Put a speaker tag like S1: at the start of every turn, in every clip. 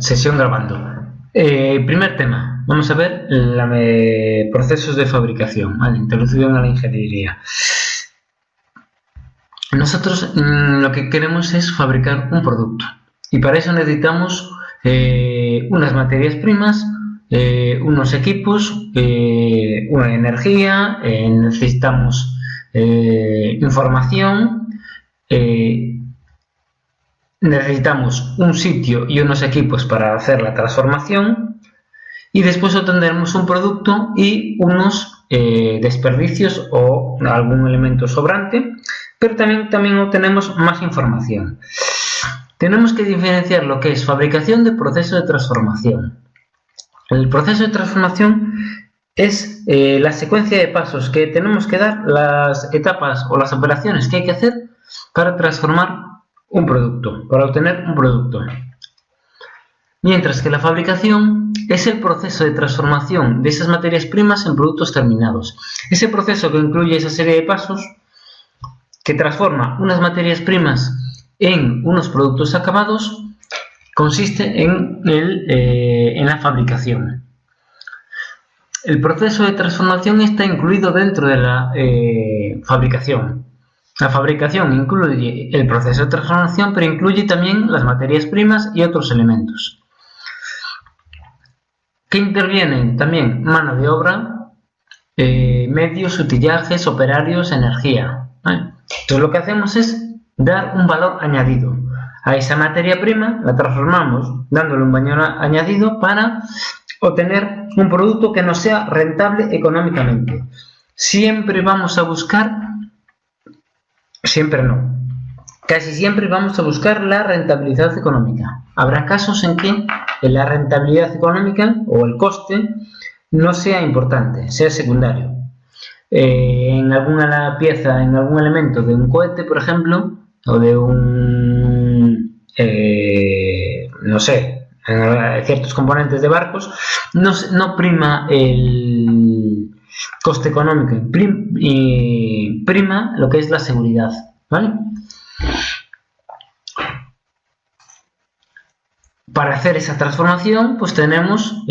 S1: sesión grabando. Primer tema, vamos a ver procesos de fabricación, ¿vale? Introducción a la ingeniería. Nosotros lo que queremos es fabricar un producto y para eso necesitamos unas materias primas, unos equipos, una energía, necesitamos información, necesitamos un sitio y unos equipos para hacer la transformación y después obtendremos un producto y unos desperdicios o algún elemento sobrante, pero también obtenemos más información. Tenemos que diferenciar lo que es fabricación de proceso de transformación. El proceso de transformación es la secuencia de pasos que tenemos que dar, las etapas o las operaciones que hay que hacer para transformar un producto, para obtener un producto. Mientras que la fabricación es el proceso de transformación de esas materias primas en productos terminados. Ese proceso que incluye esa serie de pasos que transforma unas materias primas en unos productos acabados consiste en la fabricación. El proceso de transformación está incluido dentro de la fabricación. La fabricación incluye el proceso de transformación, pero incluye también las materias primas y otros elementos. Que intervienen también mano de obra, medios, utillajes, operarios, energía, ¿vale? Entonces lo que hacemos es dar un valor añadido a esa materia prima, la transformamos dándole un valor añadido para obtener un producto que nos sea rentable económicamente. Siempre vamos a buscar, siempre no, casi siempre vamos a buscar la rentabilidad económica. Habrá casos en que la rentabilidad económica o el coste no sea importante, sea secundario. En alguna pieza, en algún elemento de un cohete, por ejemplo, o de un, no sé, en ciertos componentes de barcos, no prima el coste económico, prima lo que es la seguridad, ¿vale? Para hacer esa transformación, pues tenemos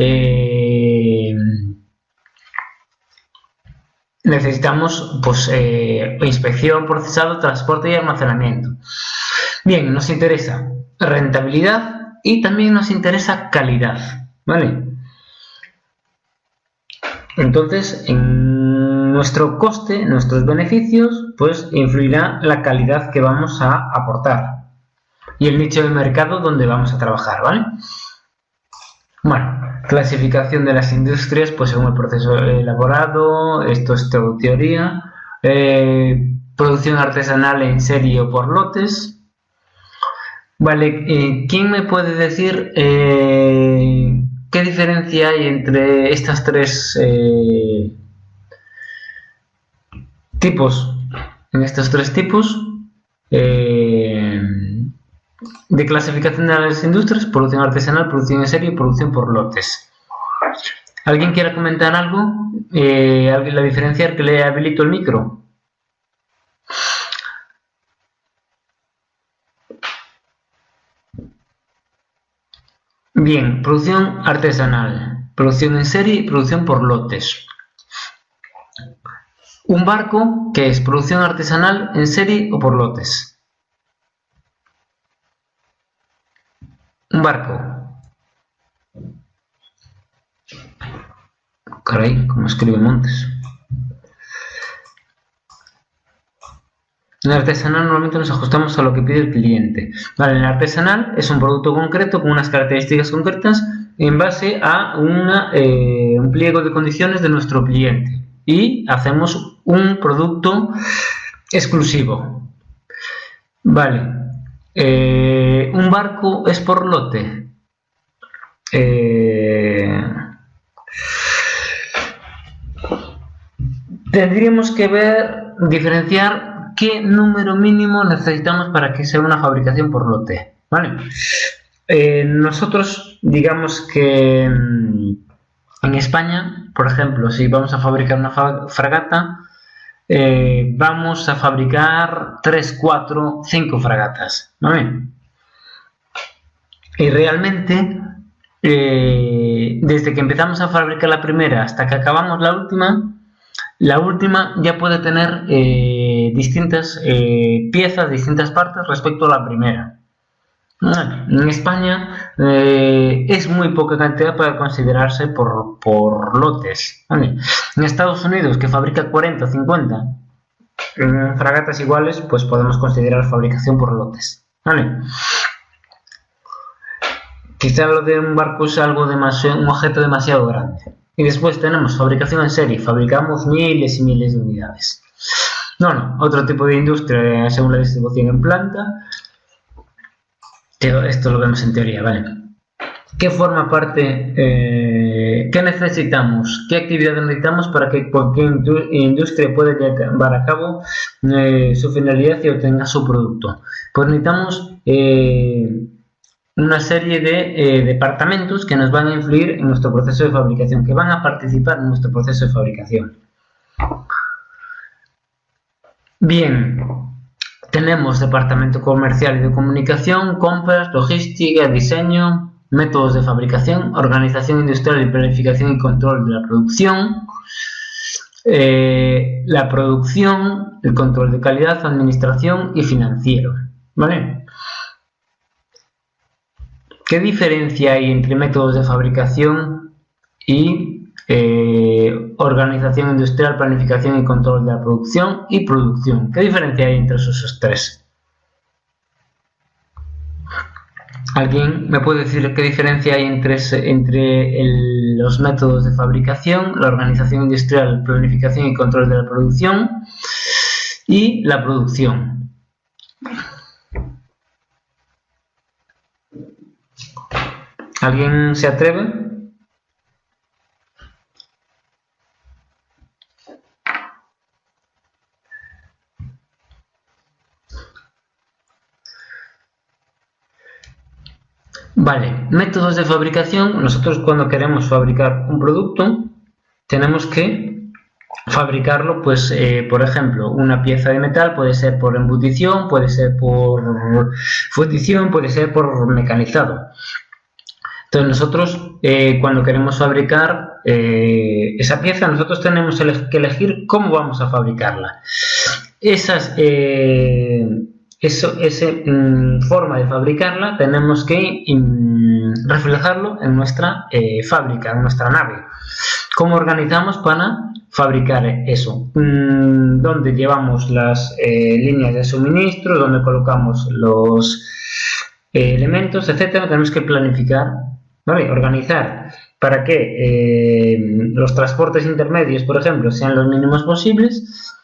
S1: necesitamos pues inspección, procesado, transporte y almacenamiento. Bien, nos interesa rentabilidad y también nos interesa calidad, ¿vale? Entonces, en nuestro coste, en nuestros beneficios, pues influirá la calidad que vamos a aportar y el nicho de mercado donde vamos a trabajar, ¿vale? Bueno, clasificación de las industrias, pues según el proceso elaborado, esto es teoría, producción artesanal en serie o por lotes. Vale, ¿quién me puede decir qué diferencia hay entre estas tres tipos? En estos tres tipos de clasificación de las industrias: producción artesanal, producción en serie y producción por lotes. ¿Alguien quiere comentar algo? ¿Alguien la diferenciar que le habilito el micro? Bien, producción artesanal, producción en serie y producción por lotes. Un barco, ¿qué es? Producción artesanal en serie o por lotes. Un barco. Caray, ¿cómo escribe Montes? En el artesanal normalmente nos ajustamos a lo que pide el cliente. Vale, en el artesanal es un producto concreto con unas características concretas en base a un pliego de condiciones de nuestro cliente y hacemos un producto exclusivo. Vale. Un barco es por lote. Tendríamos que diferenciar qué número mínimo necesitamos para que sea una fabricación por lote, ¿vale? Nosotros, digamos que en España, por ejemplo, si vamos a fabricar una fragata, vamos a fabricar 3, 4, 5 fragatas, ¿vale? Y realmente desde que empezamos a fabricar la primera hasta que acabamos la última ya puede tener distintas piezas, distintas partes respecto a la primera. En España es muy poca cantidad para considerarse por lotes. ¿Vale? En Estados Unidos, que fabrica 40 o 50 fragatas iguales, pues podemos considerar fabricación por lotes. ¿Vale? Quizá lo de un barco es algo un objeto demasiado grande. Y después tenemos fabricación en serie, fabricamos miles y miles de unidades. No, otro tipo de industria según la distribución en planta. Esto lo vemos en teoría, ¿vale? ¿Qué forma parte? ¿Qué necesitamos? ¿Qué actividad necesitamos para que cualquier industria pueda llevar a cabo su finalidad y obtenga su producto? Pues necesitamos una serie de departamentos que nos van a influir en nuestro proceso de fabricación, que van a participar en nuestro proceso de fabricación. Bien, tenemos departamento comercial y de comunicación, compras, logística, diseño, métodos de fabricación, organización industrial y planificación y control de la producción, el control de calidad, administración y financiero, ¿vale? ¿Qué diferencia hay entre métodos de fabricación y organización industrial, planificación y control de la producción y producción? ¿Qué diferencia hay entre esos tres? ¿Alguien me puede decir qué diferencia hay entre los métodos de fabricación, la organización industrial, planificación y control de la producción y la producción? ¿Alguien se atreve? Vale, métodos de fabricación. Nosotros cuando queremos fabricar un producto tenemos que fabricarlo, pues por ejemplo, una pieza de metal puede ser por embutición, puede ser por fundición, puede ser por mecanizado. Entonces nosotros cuando queremos fabricar esa pieza, nosotros tenemos que elegir cómo vamos a fabricarla. Esa forma de fabricarla tenemos que reflejarlo en nuestra fábrica, en nuestra nave. ¿Cómo organizamos para fabricar eso? ¿Dónde llevamos las líneas de suministro? ¿Dónde colocamos los elementos, etcétera? Tenemos que planificar, ¿vale? Organizar para que los transportes intermedios, por ejemplo, sean los mínimos posibles,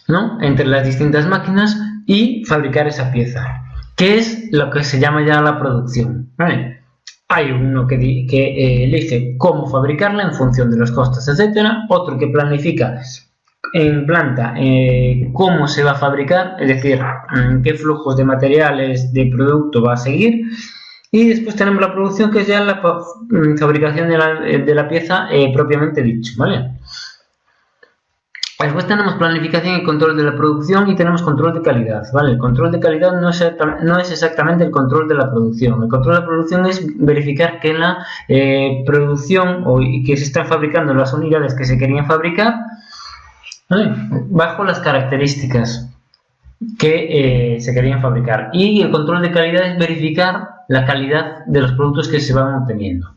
S1: ¿no? Entre las distintas máquinas y fabricar esa pieza, que es lo que se llama ya la producción, ¿vale? Hay uno que elige cómo fabricarla en función de los costes, etcétera, otro que planifica en planta cómo se va a fabricar, es decir, qué flujos de materiales de producto va a seguir, y después tenemos la producción, que es ya la fabricación de la pieza propiamente dicho, ¿vale? Después tenemos planificación y control de la producción y tenemos control de calidad, ¿vale? El control de calidad no es exactamente el control de la producción. El control de la producción es verificar que la producción y que se están fabricando las unidades que se querían fabricar, ¿vale?, bajo las características que se querían fabricar. Y el control de calidad es verificar la calidad de los productos que se van obteniendo.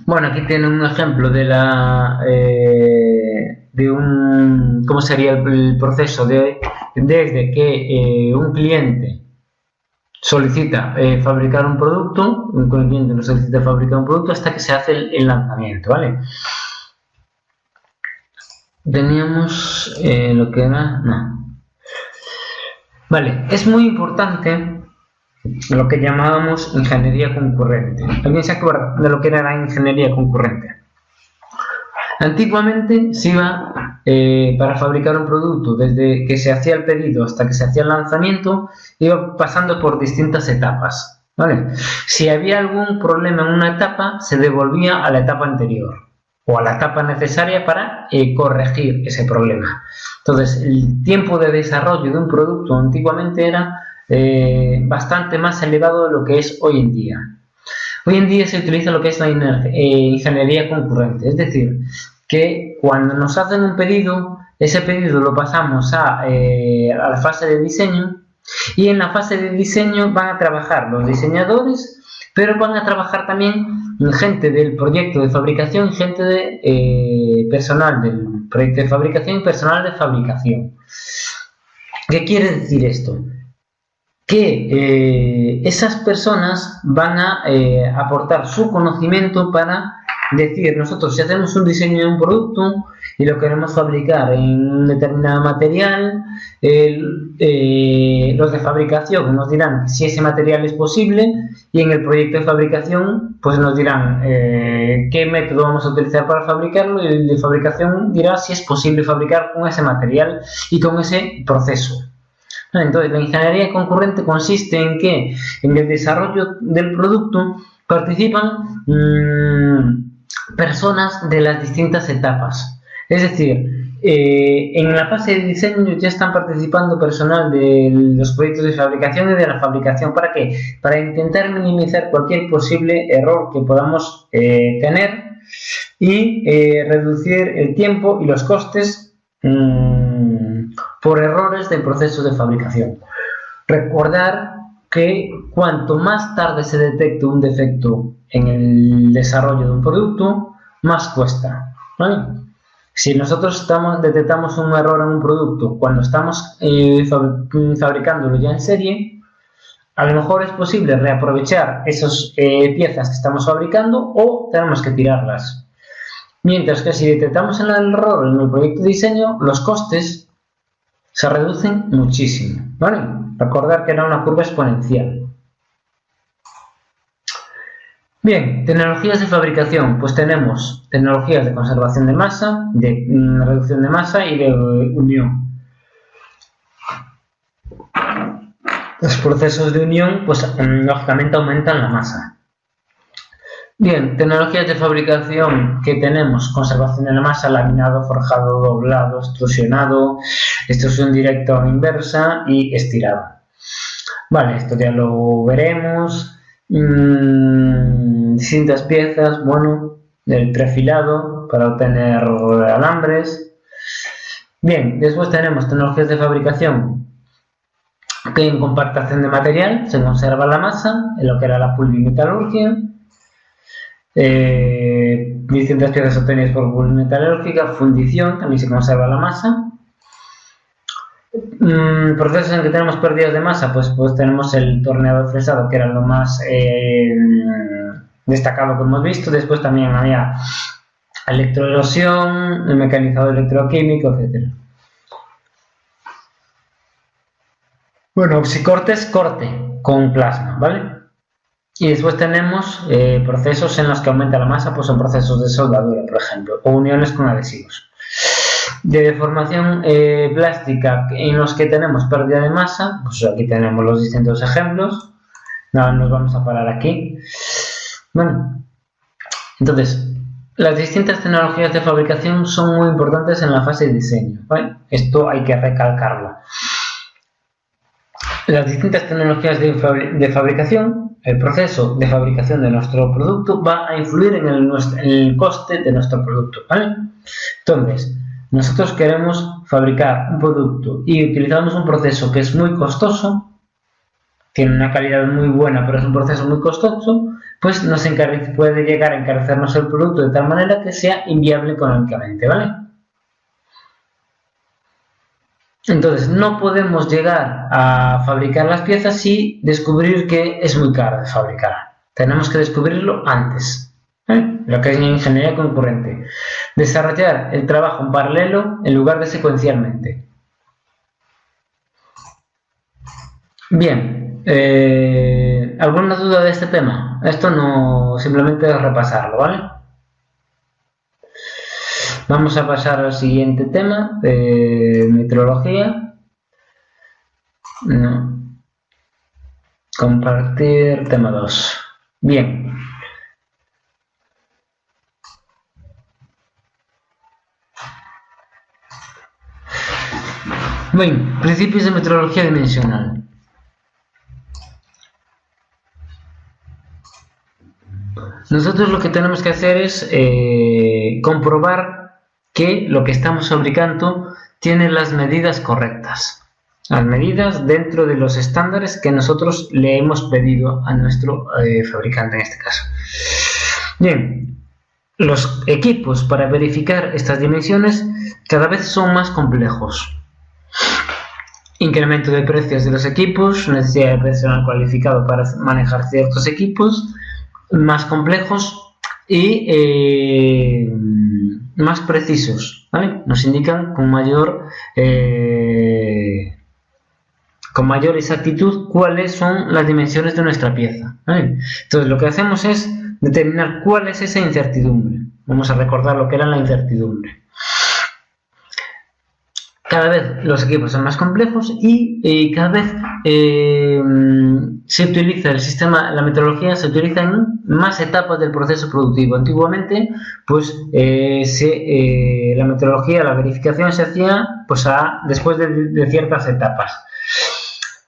S1: Bueno, aquí tienen un ejemplo de cómo sería el proceso desde que un cliente solicita fabricar un producto, un cliente nos solicita fabricar un producto hasta que se hace el lanzamiento, ¿vale? Teníamos lo que era... No. Vale, es muy importante lo que llamábamos ingeniería concurrente. ¿Alguien se acuerda de lo que era la ingeniería concurrente? Antiguamente se iba para fabricar un producto, desde que se hacía el pedido hasta que se hacía el lanzamiento, iba pasando por distintas etapas, ¿vale? Si había algún problema en una etapa, se devolvía a la etapa anterior o a la etapa necesaria para corregir ese problema. Entonces, el tiempo de desarrollo de un producto antiguamente era bastante más elevado de lo que es hoy en día. Hoy en día se utiliza lo que es la ingeniería concurrente, es decir, que cuando nos hacen un pedido, ese pedido lo pasamos a la fase de diseño, y en la fase de diseño van a trabajar los diseñadores, pero van a trabajar también gente del proyecto de fabricación, gente de personal del proyecto de fabricación y personal de fabricación. ¿Qué quiere decir esto? Que esas personas van a aportar su conocimiento para decir, nosotros si hacemos un diseño de un producto y lo queremos fabricar en un determinado material, los de fabricación nos dirán si ese material es posible, y en el proyecto de fabricación pues nos dirán qué método vamos a utilizar para fabricarlo, y el de fabricación dirá si es posible fabricar con ese material y con ese proceso. Entonces, la ingeniería concurrente consiste en que en el desarrollo del producto participan personas de las distintas etapas. Es decir, en la fase de diseño ya están participando personal de los proyectos de fabricación y de la fabricación. ¿Para qué? Para intentar minimizar cualquier posible error que podamos tener y reducir el tiempo y los costes por errores del proceso de fabricación. Recordar que cuanto más tarde se detecte un defecto en el desarrollo de un producto, más cuesta, ¿vale? Si nosotros detectamos un error en un producto cuando estamos fabricándolo ya en serie, a lo mejor es posible reaprovechar esas piezas que estamos fabricando, o tenemos que tirarlas. Mientras que si detectamos el error en el proyecto de diseño, los costes se reducen muchísimo, ¿vale? Recordar que era una curva exponencial. Bien, tecnologías de fabricación. Pues tenemos tecnologías de conservación de masa, de reducción de masa y de unión. Los procesos de unión, pues lógicamente aumentan la masa. Bien, tecnologías de fabricación que tenemos: conservación de la masa, laminado, forjado, doblado, extrusionado, extrusión directa o inversa y estirado. Vale, esto ya lo veremos. Distintas piezas, bueno, del prefilado para obtener alambres. Bien, después tenemos tecnologías de fabricación que en compactación de material se conserva la masa, en lo que era la pulvimetalurgia. Distintas piezas obtenidas por pulvimetalúrgica, fundición, también se conserva la masa. Procesos en que tenemos pérdidas de masa, pues tenemos el torneado fresado, que era lo más destacado que hemos visto. Después también había electroerosión, el mecanizado electroquímico, etc. Bueno, si corte con plasma, ¿vale? Y después tenemos procesos en los que aumenta la masa, pues son procesos de soldadura, por ejemplo, o uniones con adhesivos. De deformación plástica, en los que tenemos pérdida de masa, pues aquí tenemos los distintos ejemplos. No nos vamos a parar aquí. Bueno, entonces, las distintas tecnologías de fabricación son muy importantes en la fase de diseño, ¿vale? Esto hay que recalcarlo. Las distintas tecnologías de fabricación, el proceso de fabricación de nuestro producto va a influir en el coste de nuestro producto, ¿vale? Entonces, nosotros queremos fabricar un producto y utilizamos un proceso que es muy costoso, tiene una calidad muy buena, pero es un proceso muy costoso, pues puede llegar a encarecernos el producto de tal manera que sea inviable económicamente, ¿vale? Entonces, no podemos llegar a fabricar las piezas y descubrir que es muy caro de fabricar. Tenemos que descubrirlo antes, ¿vale? Lo que es ingeniería concurrente. Desarrollar el trabajo en paralelo en lugar de secuencialmente. Bien, ¿alguna duda de este tema? Esto no, simplemente es repasarlo, ¿vale? Vamos a pasar al siguiente tema de metrología. No. Compartir tema 2. Bien. Bien, principios de metrología dimensional. Nosotros lo que tenemos que hacer es comprobar que lo que estamos fabricando tiene las medidas correctas. Las medidas dentro de los estándares que nosotros le hemos pedido a nuestro fabricante en este caso. Bien, los equipos para verificar estas dimensiones cada vez son más complejos. Incremento de precios de los equipos, necesidad de personal cualificado para manejar ciertos equipos más complejos y más precisos, ¿vale? Nos indican con mayor exactitud cuáles son las dimensiones de nuestra pieza, ¿vale? Entonces lo que hacemos es determinar cuál es esa incertidumbre. Vamos a recordar lo que era la incertidumbre. Cada vez los equipos son más complejos y cada vez se utiliza el sistema, la metrología se utiliza en más etapas del proceso productivo. Antiguamente, pues la metrología, la verificación se hacía pues después de ciertas etapas.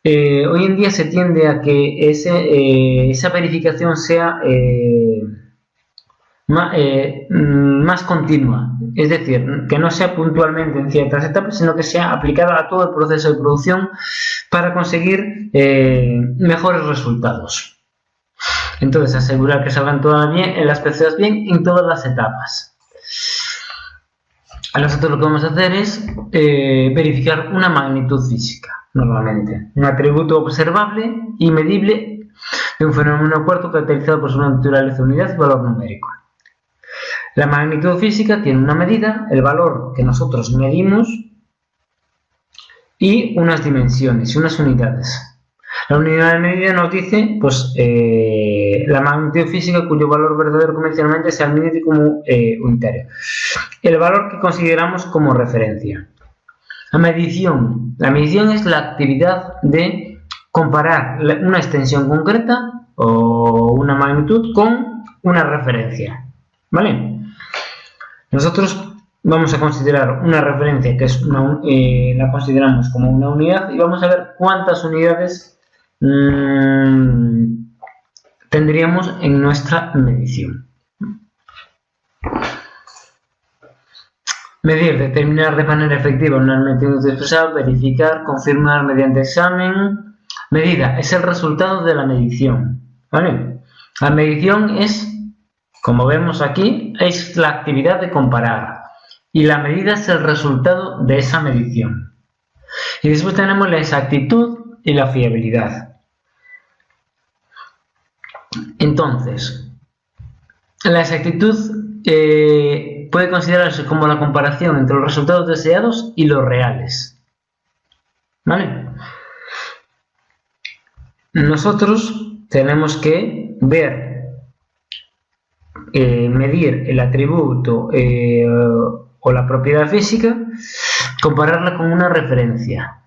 S1: Hoy en día se tiende a que esa verificación sea más continua, es decir, que no sea puntualmente en ciertas etapas, sino que sea aplicada a todo el proceso de producción para conseguir mejores resultados. Entonces, asegurar que salgan todas bien, las piezas bien en todas las etapas. Nosotros lo que vamos a hacer es verificar una magnitud física, normalmente, un atributo observable y medible de un fenómeno cuarto caracterizado por su naturaleza, unidad y valor numérico. La magnitud física tiene una medida, el valor que nosotros medimos y unas dimensiones y unas unidades. La unidad de medida nos dice pues, la magnitud física cuyo valor verdadero convencionalmente sea medido como unitario. El valor que consideramos como referencia. La medición es la actividad de comparar una extensión concreta o una magnitud con una referencia. ¿Vale? Nosotros vamos a considerar una referencia que es la consideramos como una unidad y vamos a ver cuántas unidades tendríamos en nuestra medición. Medir, determinar de manera efectiva una magnitud expresada, verificar, confirmar mediante examen. Medida es el resultado de la medición, ¿vale? La medición es, como vemos aquí, es la actividad de comparar y la medida es el resultado de esa medición. Y después tenemos la exactitud y la fiabilidad. Entonces, la exactitud puede considerarse como la comparación entre los resultados deseados y los reales. ¿Vale? Nosotros tenemos que ver, medir el atributo o la propiedad física, compararla con una referencia.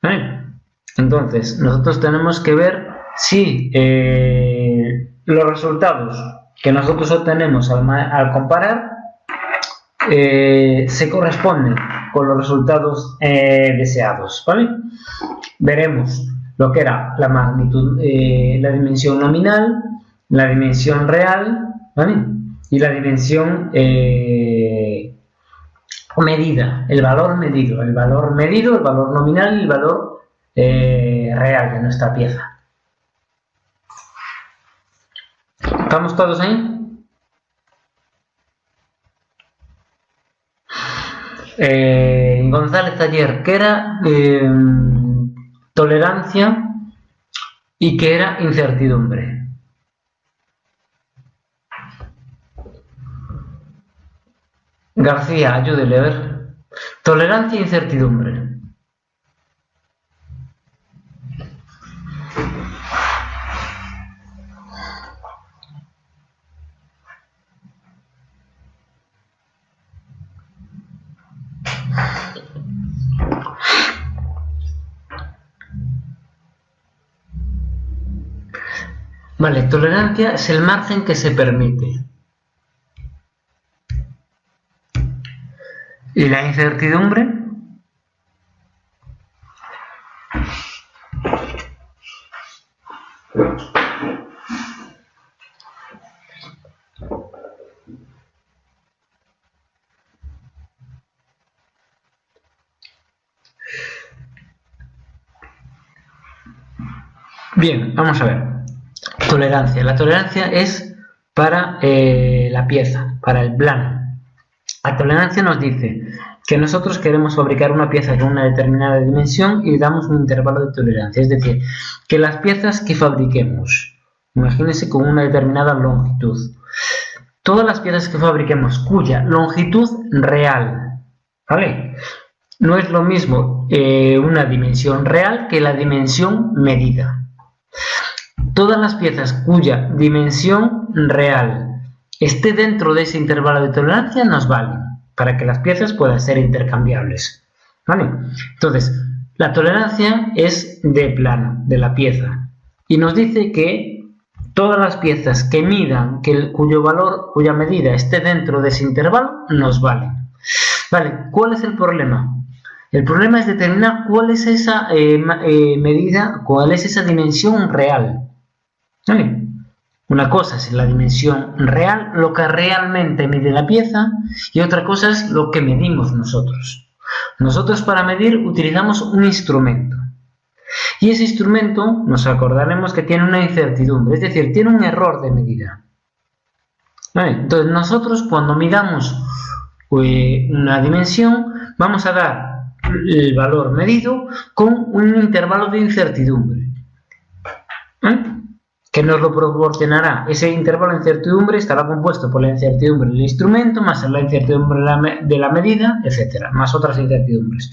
S1: ¿Vale? Entonces, nosotros tenemos que ver si los resultados que nosotros obtenemos al comparar se corresponden con los resultados deseados, ¿vale? Veremos lo que era la magnitud, la dimensión nominal, la dimensión real, ¿vale? Y la dimensión medida, el valor medido, el valor nominal y el valor real de nuestra pieza. ¿Estamos todos ahí? González ayer, ¿qué era tolerancia y qué era incertidumbre? García, ayúdele a ver. Tolerancia e incertidumbre. Vale, tolerancia es el margen que se permite. ¿Y la incertidumbre? Bien, vamos a ver. Tolerancia. La tolerancia es para la pieza, para el plano. La tolerancia nos dice que nosotros queremos fabricar una pieza con una determinada dimensión y damos un intervalo de tolerancia. Es decir, que las piezas que fabriquemos, imagínense con una determinada longitud, todas las piezas que fabriquemos cuya longitud real, ¿vale?, no es lo mismo una dimensión real que la dimensión medida. Todas las piezas cuya dimensión real esté dentro de ese intervalo de tolerancia nos valen para que las piezas puedan ser intercambiables, ¿vale? Entonces, la tolerancia es de plano, de la pieza, y nos dice que todas las piezas que midan, cuya medida esté dentro de ese intervalo, nos valen. ¿Vale? ¿Cuál es el problema? El problema es determinar cuál es esa medida, cuál es esa dimensión real. ¿Vale? Una cosa es la dimensión real, lo que realmente mide la pieza, y otra cosa es lo que medimos nosotros. Nosotros para medir utilizamos un instrumento. Y ese instrumento nos acordaremos que tiene una incertidumbre, es decir, tiene un error de medida. ¿Vale? Entonces nosotros cuando midamos una dimensión vamos a dar el valor medido con un intervalo de incertidumbre, que nos lo proporcionará. Ese intervalo de incertidumbre estará compuesto por la incertidumbre del instrumento, más la incertidumbre de la medida, etcétera, más otras incertidumbres.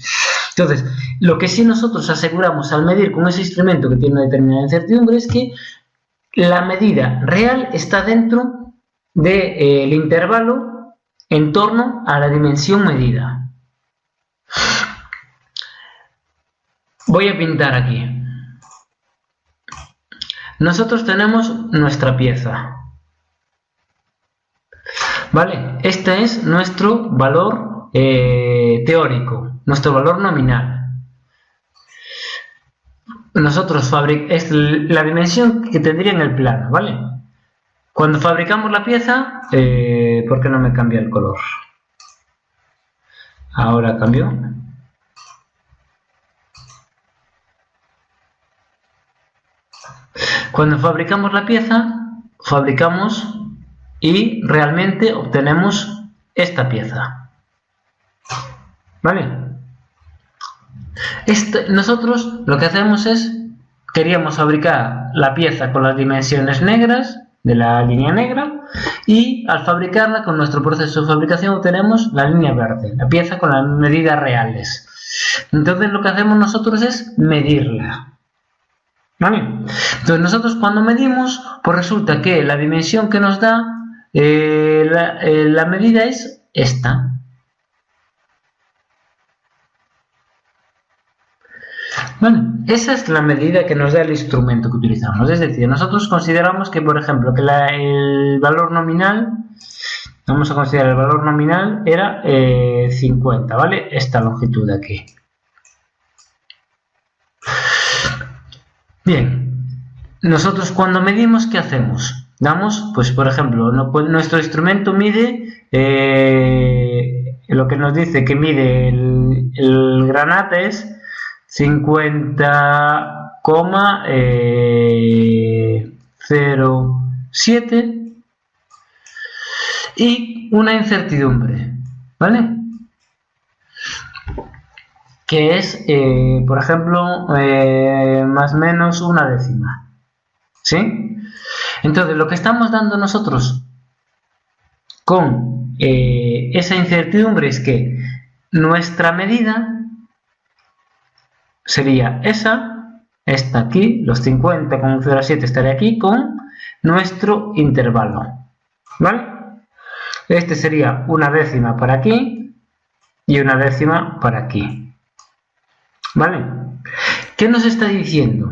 S1: Entonces, lo que sí nosotros aseguramos al medir con ese instrumento que tiene una determinada incertidumbre es que la medida real está dentro del intervalo en torno a la dimensión medida. Voy a pintar aquí. Nosotros tenemos nuestra pieza, ¿vale? Este es nuestro valor teórico, nuestro valor nominal. Nosotros es la dimensión que tendría en el plano, ¿vale? Cuando fabricamos la pieza, ¿por qué no me cambia el color? Ahora cambió. Cuando fabricamos la pieza, fabricamos y realmente obtenemos esta pieza, ¿vale? Nosotros lo que hacemos es, queríamos fabricar la pieza con las dimensiones negras de la línea negra, y al fabricarla con nuestro proceso de fabricación obtenemos la línea verde, la pieza con las medidas reales. Entonces lo que hacemos nosotros es medirla, ¿vale? Entonces nosotros cuando medimos, pues resulta que la dimensión que nos da la medida es esta. Bueno, esa es la medida que nos da el instrumento que utilizamos. Es decir, nosotros consideramos que, por ejemplo, que el valor nominal, vamos a considerar el valor nominal era 50, ¿vale? Esta longitud de aquí. Bien, nosotros cuando medimos, ¿qué hacemos? Damos, pues por ejemplo, nuestro instrumento mide, lo que nos dice que mide el granate es 50,07 y una incertidumbre, ¿vale? Que es, por ejemplo, más o menos una décima, ¿sí? Entonces, lo que estamos dando nosotros con esa incertidumbre es que nuestra medida sería esta aquí, los 50,07 estaría aquí con nuestro intervalo, ¿vale? Este sería una décima para aquí y una décima para aquí, ¿vale? ¿Qué nos está diciendo?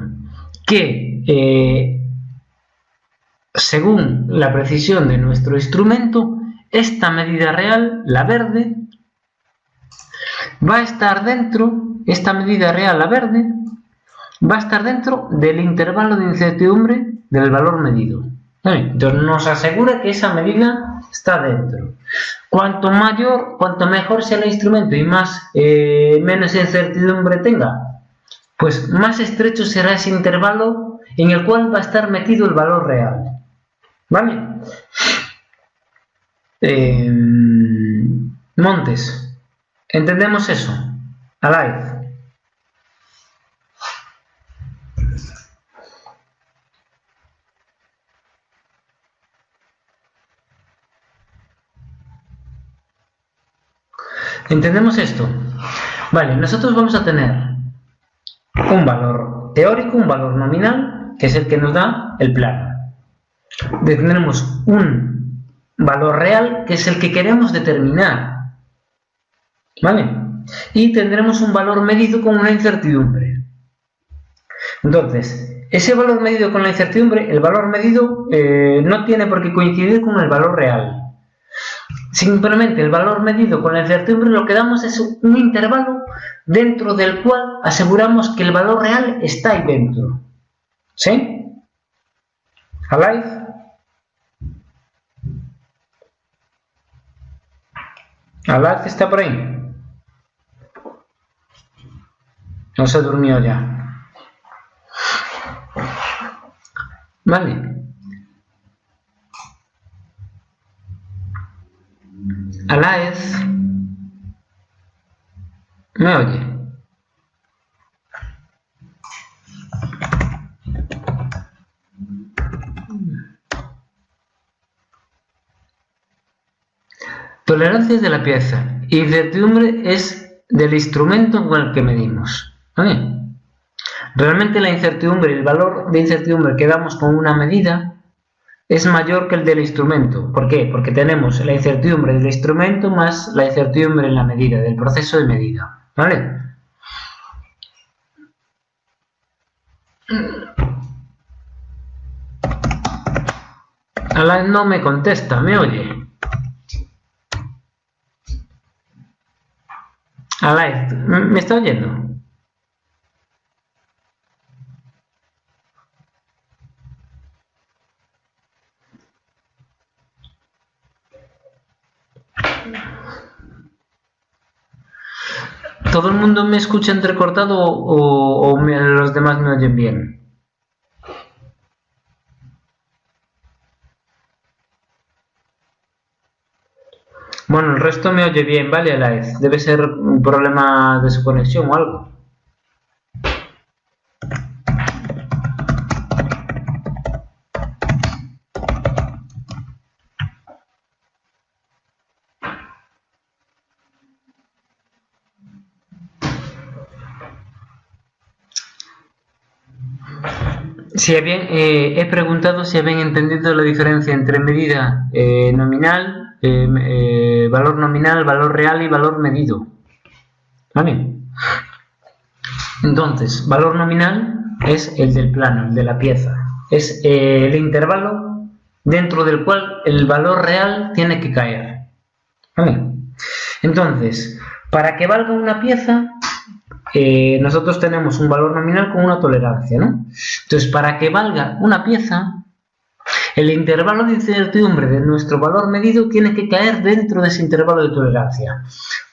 S1: Que según la precisión de nuestro instrumento, esta medida real, la verde, va a estar dentro, esta medida real, la verde, va a estar dentro del intervalo de incertidumbre del valor medido. ¿Vale? Entonces nos asegura que esa medida está dentro. Cuanto mejor sea el instrumento y menos incertidumbre tenga, pues más estrecho será ese intervalo en el cual va a estar metido el valor real. ¿Vale? Montes, ¿entendemos eso? Alive. ¿Entendemos esto? Vale, nosotros vamos a tener un valor teórico, un valor nominal, que es el que nos da el plano. Tendremos un valor real, que es el que queremos determinar. ¿Vale? Y tendremos un valor medido con una incertidumbre. Entonces, ese valor medido con la incertidumbre, el valor medido no tiene por qué coincidir con el valor real. Simplemente el valor medido con la incertidumbre lo que damos es un intervalo dentro del cual aseguramos que el valor real está ahí dentro. ¿Sí? ¿Alive? ¿Alive está por ahí? No se durmió ya. Vale. Alive, ¿me oye? Tolerancia es de la pieza y incertidumbre es del instrumento con el que medimos. ¿Vale? Realmente la incertidumbre, el valor de incertidumbre que damos con una medida es mayor que el del instrumento. ¿Por qué? Porque tenemos la incertidumbre del instrumento más la incertidumbre en la medida, del proceso de medida. ¿Vale? Alan no me contesta, ¿me oye? Alan, ¿me está oyendo? ¿Todo el mundo me escucha entrecortado o los demás me oyen bien? Bueno, el resto me oye bien, ¿vale, Alaez? Debe ser un problema de su conexión o algo. He preguntado si habían entendido la diferencia entre medida nominal, valor nominal, valor real y valor medido. ¿Vale? Entonces, valor nominal es el del plano, el de la pieza. Es el intervalo dentro del cual el valor real tiene que caer. ¿Vale? Entonces, para que valga una pieza, nosotros tenemos un valor nominal con una tolerancia, ¿no? Entonces, para que valga una pieza, el intervalo de incertidumbre de nuestro valor medido tiene que caer dentro de ese intervalo de tolerancia.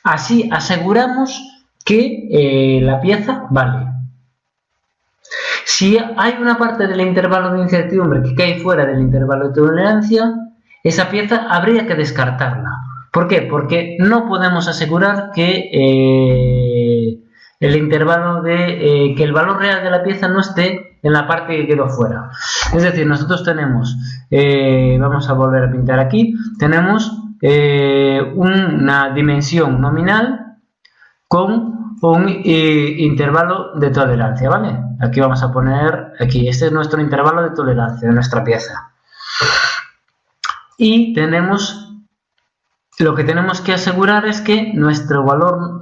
S1: Así aseguramos que la pieza vale. Si hay una parte del intervalo de incertidumbre que cae fuera del intervalo de tolerancia, esa pieza habría que descartarla. ¿Por qué? Porque no podemos asegurar que el intervalo que el valor real de la pieza no esté en la parte que quedó fuera. Es decir, nosotros tenemos, vamos a volver a pintar aquí, tenemos una dimensión nominal con un intervalo de tolerancia, ¿vale? Aquí vamos a poner, este es nuestro intervalo de tolerancia de nuestra pieza. Y tenemos, lo que tenemos que asegurar es que nuestro valor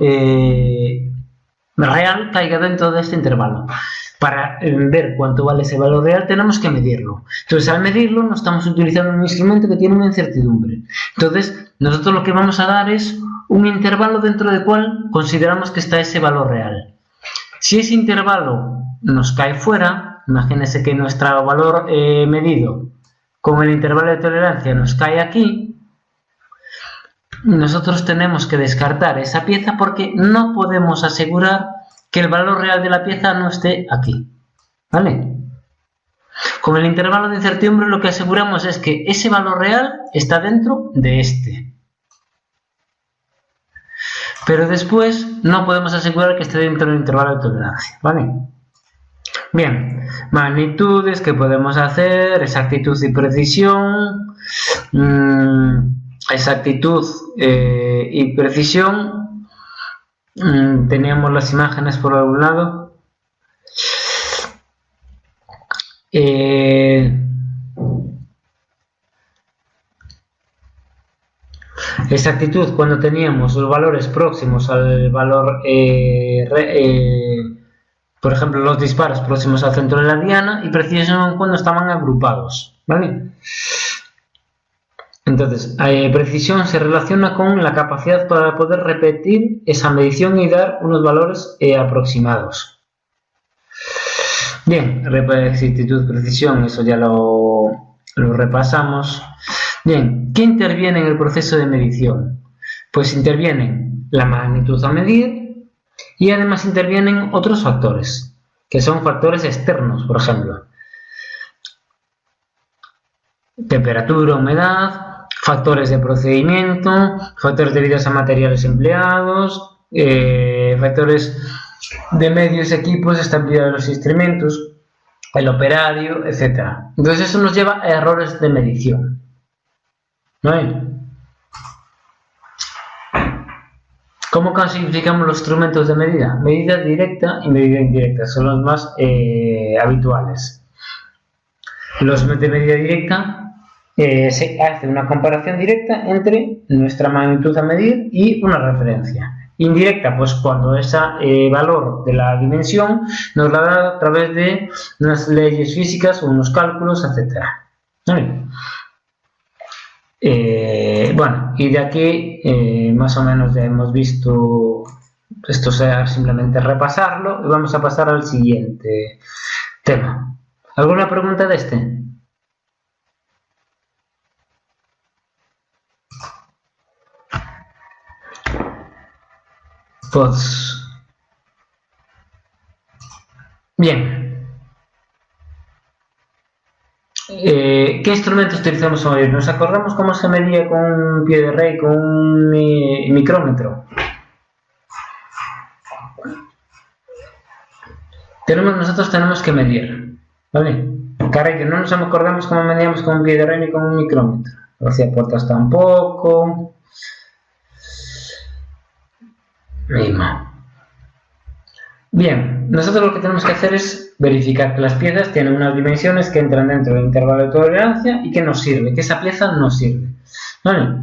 S1: real caiga dentro de este intervalo. Para ver cuánto vale ese valor real tenemos que medirlo. Entonces, al medirlo no estamos utilizando un instrumento que tiene una incertidumbre. Entonces, nosotros lo que vamos a dar es un intervalo dentro del cual consideramos que está ese valor real. Si ese intervalo nos cae fuera, imagínense que nuestro valor medido con el intervalo de tolerancia nos cae aquí, nosotros tenemos que descartar esa pieza porque no podemos asegurar que el valor real de la pieza no esté aquí, ¿vale? Con el intervalo de incertidumbre lo que aseguramos es que ese valor real está dentro de este. Pero después no podemos asegurar que esté dentro del intervalo de tolerancia, ¿vale? Bien, magnitudes que podemos hacer, exactitud y precisión. Exactitud y precisión. Teníamos las imágenes por algún lado. Exactitud cuando teníamos los valores próximos al valor, por ejemplo, los disparos próximos al centro de la diana, y precisión cuando estaban agrupados, ¿vale? Entonces, precisión se relaciona con la capacidad para poder repetir esa medición y dar unos valores aproximados. Bien, exactitud, precisión, eso ya lo repasamos. Bien, ¿qué interviene en el proceso de medición? Pues intervienen la magnitud a medir y además intervienen otros factores, que son factores externos, por ejemplo. Temperatura, humedad, factores de procedimiento, factores debidos a materiales empleados, factores de medios, equipos, estabilidad de los instrumentos, el operario, etc. Entonces eso nos lleva a errores de medición. ¿Vale? ¿Cómo clasificamos los instrumentos de medida? Medida directa y medida indirecta son los más habituales. Los de medida directa se hace una comparación directa entre nuestra magnitud a medir y una referencia. Indirecta, pues cuando ese valor de la dimensión nos la da a través de unas leyes físicas o unos cálculos, etc. ¿Vale? Bueno, y de aquí más o menos ya hemos visto, esto sea simplemente repasarlo y vamos a pasar al siguiente tema. ¿Alguna pregunta de este? Pues bien. ¿Qué instrumentos utilizamos hoy? ¿Nos acordamos cómo se medía con un pie de rey, con un micrómetro? Nosotros tenemos que medir, ¿vale? Caray, que no nos acordamos cómo medíamos con un pie de rey ni con un micrómetro. Hacia puertas tampoco. Bien, nosotros lo que tenemos que hacer es verificar que las piezas tienen unas dimensiones que entran dentro del intervalo de tolerancia y que nos sirve, que esa pieza nos sirve. ¿Vale?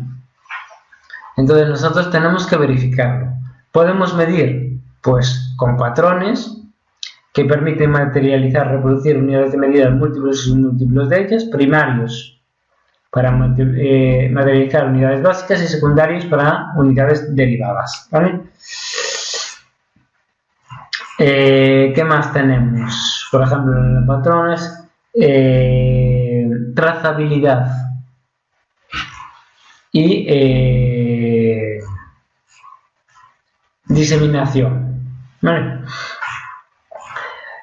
S1: Entonces nosotros tenemos que verificarlo. Podemos medir, pues, con patrones que permiten materializar, reproducir unidades de medida múltiplos y múltiplos de ellas, primarios para materializar unidades básicas y secundarios para unidades derivadas. ¿Vale? ¿Qué más tenemos? Por ejemplo, en los patrones, trazabilidad y diseminación. ¿Vale?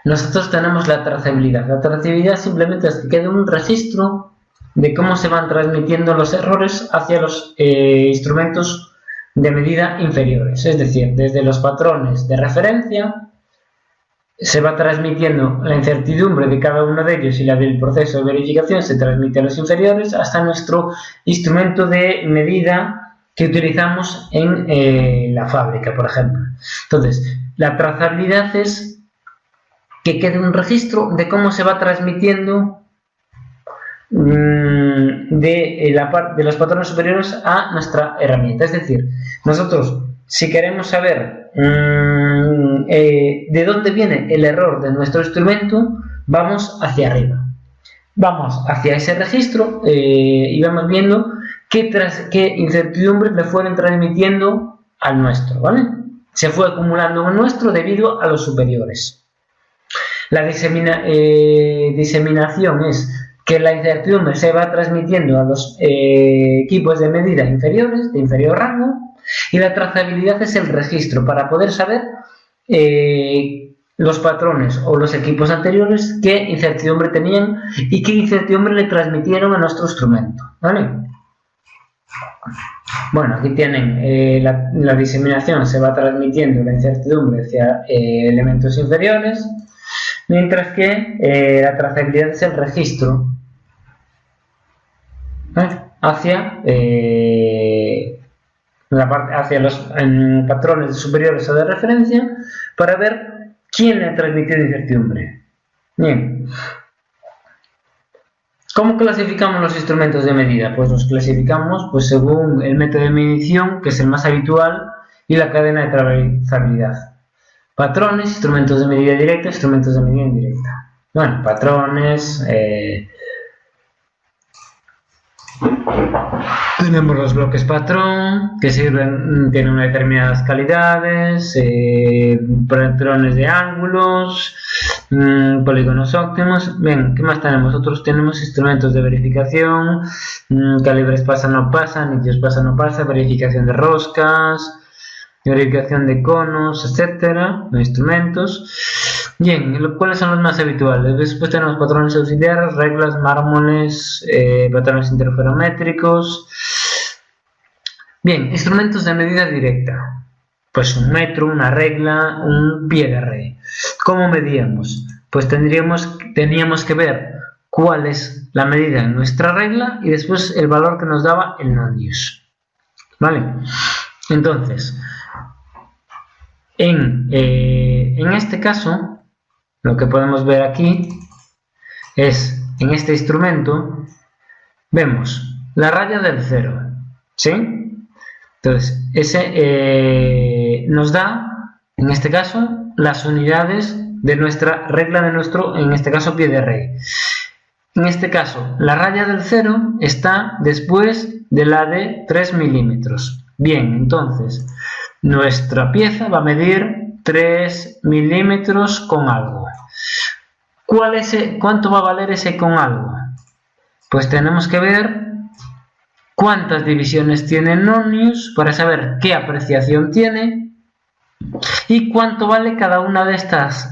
S1: Nosotros tenemos la trazabilidad. La trazabilidad simplemente es que quede un registro de cómo se van transmitiendo los errores hacia los instrumentos de medida inferiores. Es decir, desde los patrones de referencia se va transmitiendo la incertidumbre de cada uno de ellos y la del proceso de verificación se transmite a los inferiores hasta nuestro instrumento de medida que utilizamos en la fábrica, por ejemplo. Entonces, la trazabilidad es que quede un registro de cómo se va transmitiendo de los patrones superiores a nuestra herramienta. Es decir, nosotros, si queremos saber de dónde viene el error de nuestro instrumento, vamos hacia arriba. Vamos hacia ese registro y vamos viendo qué incertidumbres le fueron transmitiendo al nuestro, ¿vale? Se fue acumulando en el nuestro debido a los superiores. La diseminación es que la incertidumbre se va transmitiendo a los equipos de medida inferiores, de inferior rango, y la trazabilidad es el registro para poder saber los patrones o los equipos anteriores, qué incertidumbre tenían y qué incertidumbre le transmitieron a nuestro instrumento, ¿vale? Bueno, aquí tienen la diseminación, se va transmitiendo la incertidumbre hacia elementos inferiores, mientras que la trazabilidad es el registro hacia los patrones superiores o de referencia para ver quién le ha transmitido incertidumbre. Bien. ¿Cómo clasificamos los instrumentos de medida? Pues los clasificamos según el método de medición, que es el más habitual, y la cadena de trazabilidad. Patrones, instrumentos de medida directa, instrumentos de medida indirecta. Bueno, patrones... tenemos los bloques patrón, que tienen unas determinadas calidades, patrones de ángulos, polígonos óptimos. Bien, ¿qué más tenemos? Nosotros tenemos instrumentos de verificación, calibres pasa no pasa, nítidos pasa no pasa, verificación de roscas, verificación de conos, etcétera, instrumentos. Bien, ¿cuáles son los más habituales? Después tenemos patrones auxiliares, reglas, mármoles, patrones interferométricos. Bien, instrumentos de medida directa. Pues un metro, una regla, un pie de rey. ¿Cómo medíamos? Pues teníamos que ver cuál es la medida en nuestra regla y después el valor que nos daba el nonius. ¿Vale? Entonces, en este caso, lo que podemos ver aquí es, en este instrumento, vemos la raya del 0, ¿sí? Entonces, ese nos da, en este caso, las unidades de nuestra regla de nuestro, en este caso, pie de rey. En este caso, la raya del 0 está después de la de 3 milímetros. Bien, entonces, nuestra pieza va a medir 3 milímetros con algo. ¿Cuánto va a valer ese con algo? Pues tenemos que ver cuántas divisiones tiene el nonius para saber qué apreciación tiene y cuánto vale cada una de estas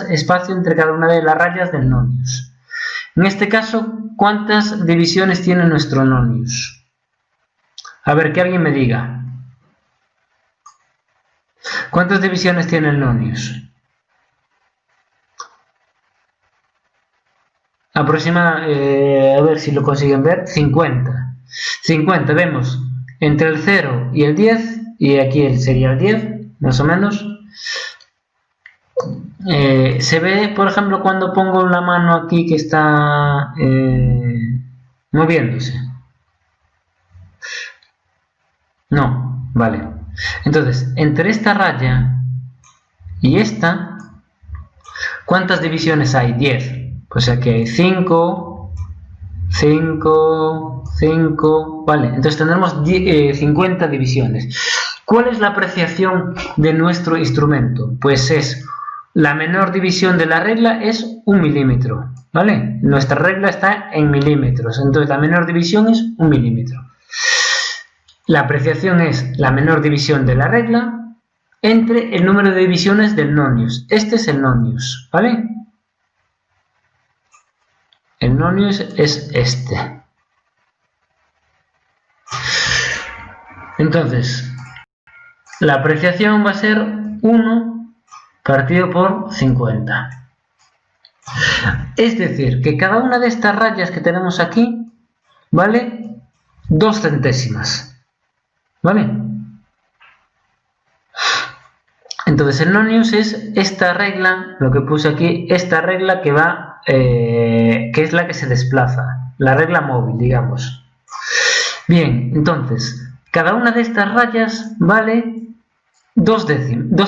S1: espacio entre cada una de las rayas del nonius. En este caso, ¿cuántas divisiones tiene nuestro nonius? A ver, que alguien me diga. ¿Cuántas divisiones tiene el nonius? A ver si lo consiguen ver. 50. 50, vemos entre el 0 y el 10, y aquí sería el 10, más o menos. Se ve, por ejemplo, cuando pongo la mano aquí que está moviéndose. No, vale. Entonces, entre esta raya y esta, ¿cuántas divisiones hay? 10. Pues aquí hay 5, 5, 5, vale. Entonces tendremos 50 divisiones. ¿Cuál es la apreciación de nuestro instrumento? Pues es la menor división de la regla es 1 milímetro, ¿vale? Nuestra regla está en milímetros, entonces la menor división es 1 milímetro. La apreciación es la menor división de la regla entre el número de divisiones del nonius. Este es el nonius, ¿vale? El nonius es este. Entonces, la apreciación va a ser 1 partido por 50. Es decir, que cada una de estas rayas que tenemos aquí vale 2 centésimas. ¿Vale? Entonces el nonius es esta regla, lo que puse aquí, esta regla que va, que es la que se desplaza, la regla móvil, digamos. Bien, entonces, cada una de estas rayas vale 2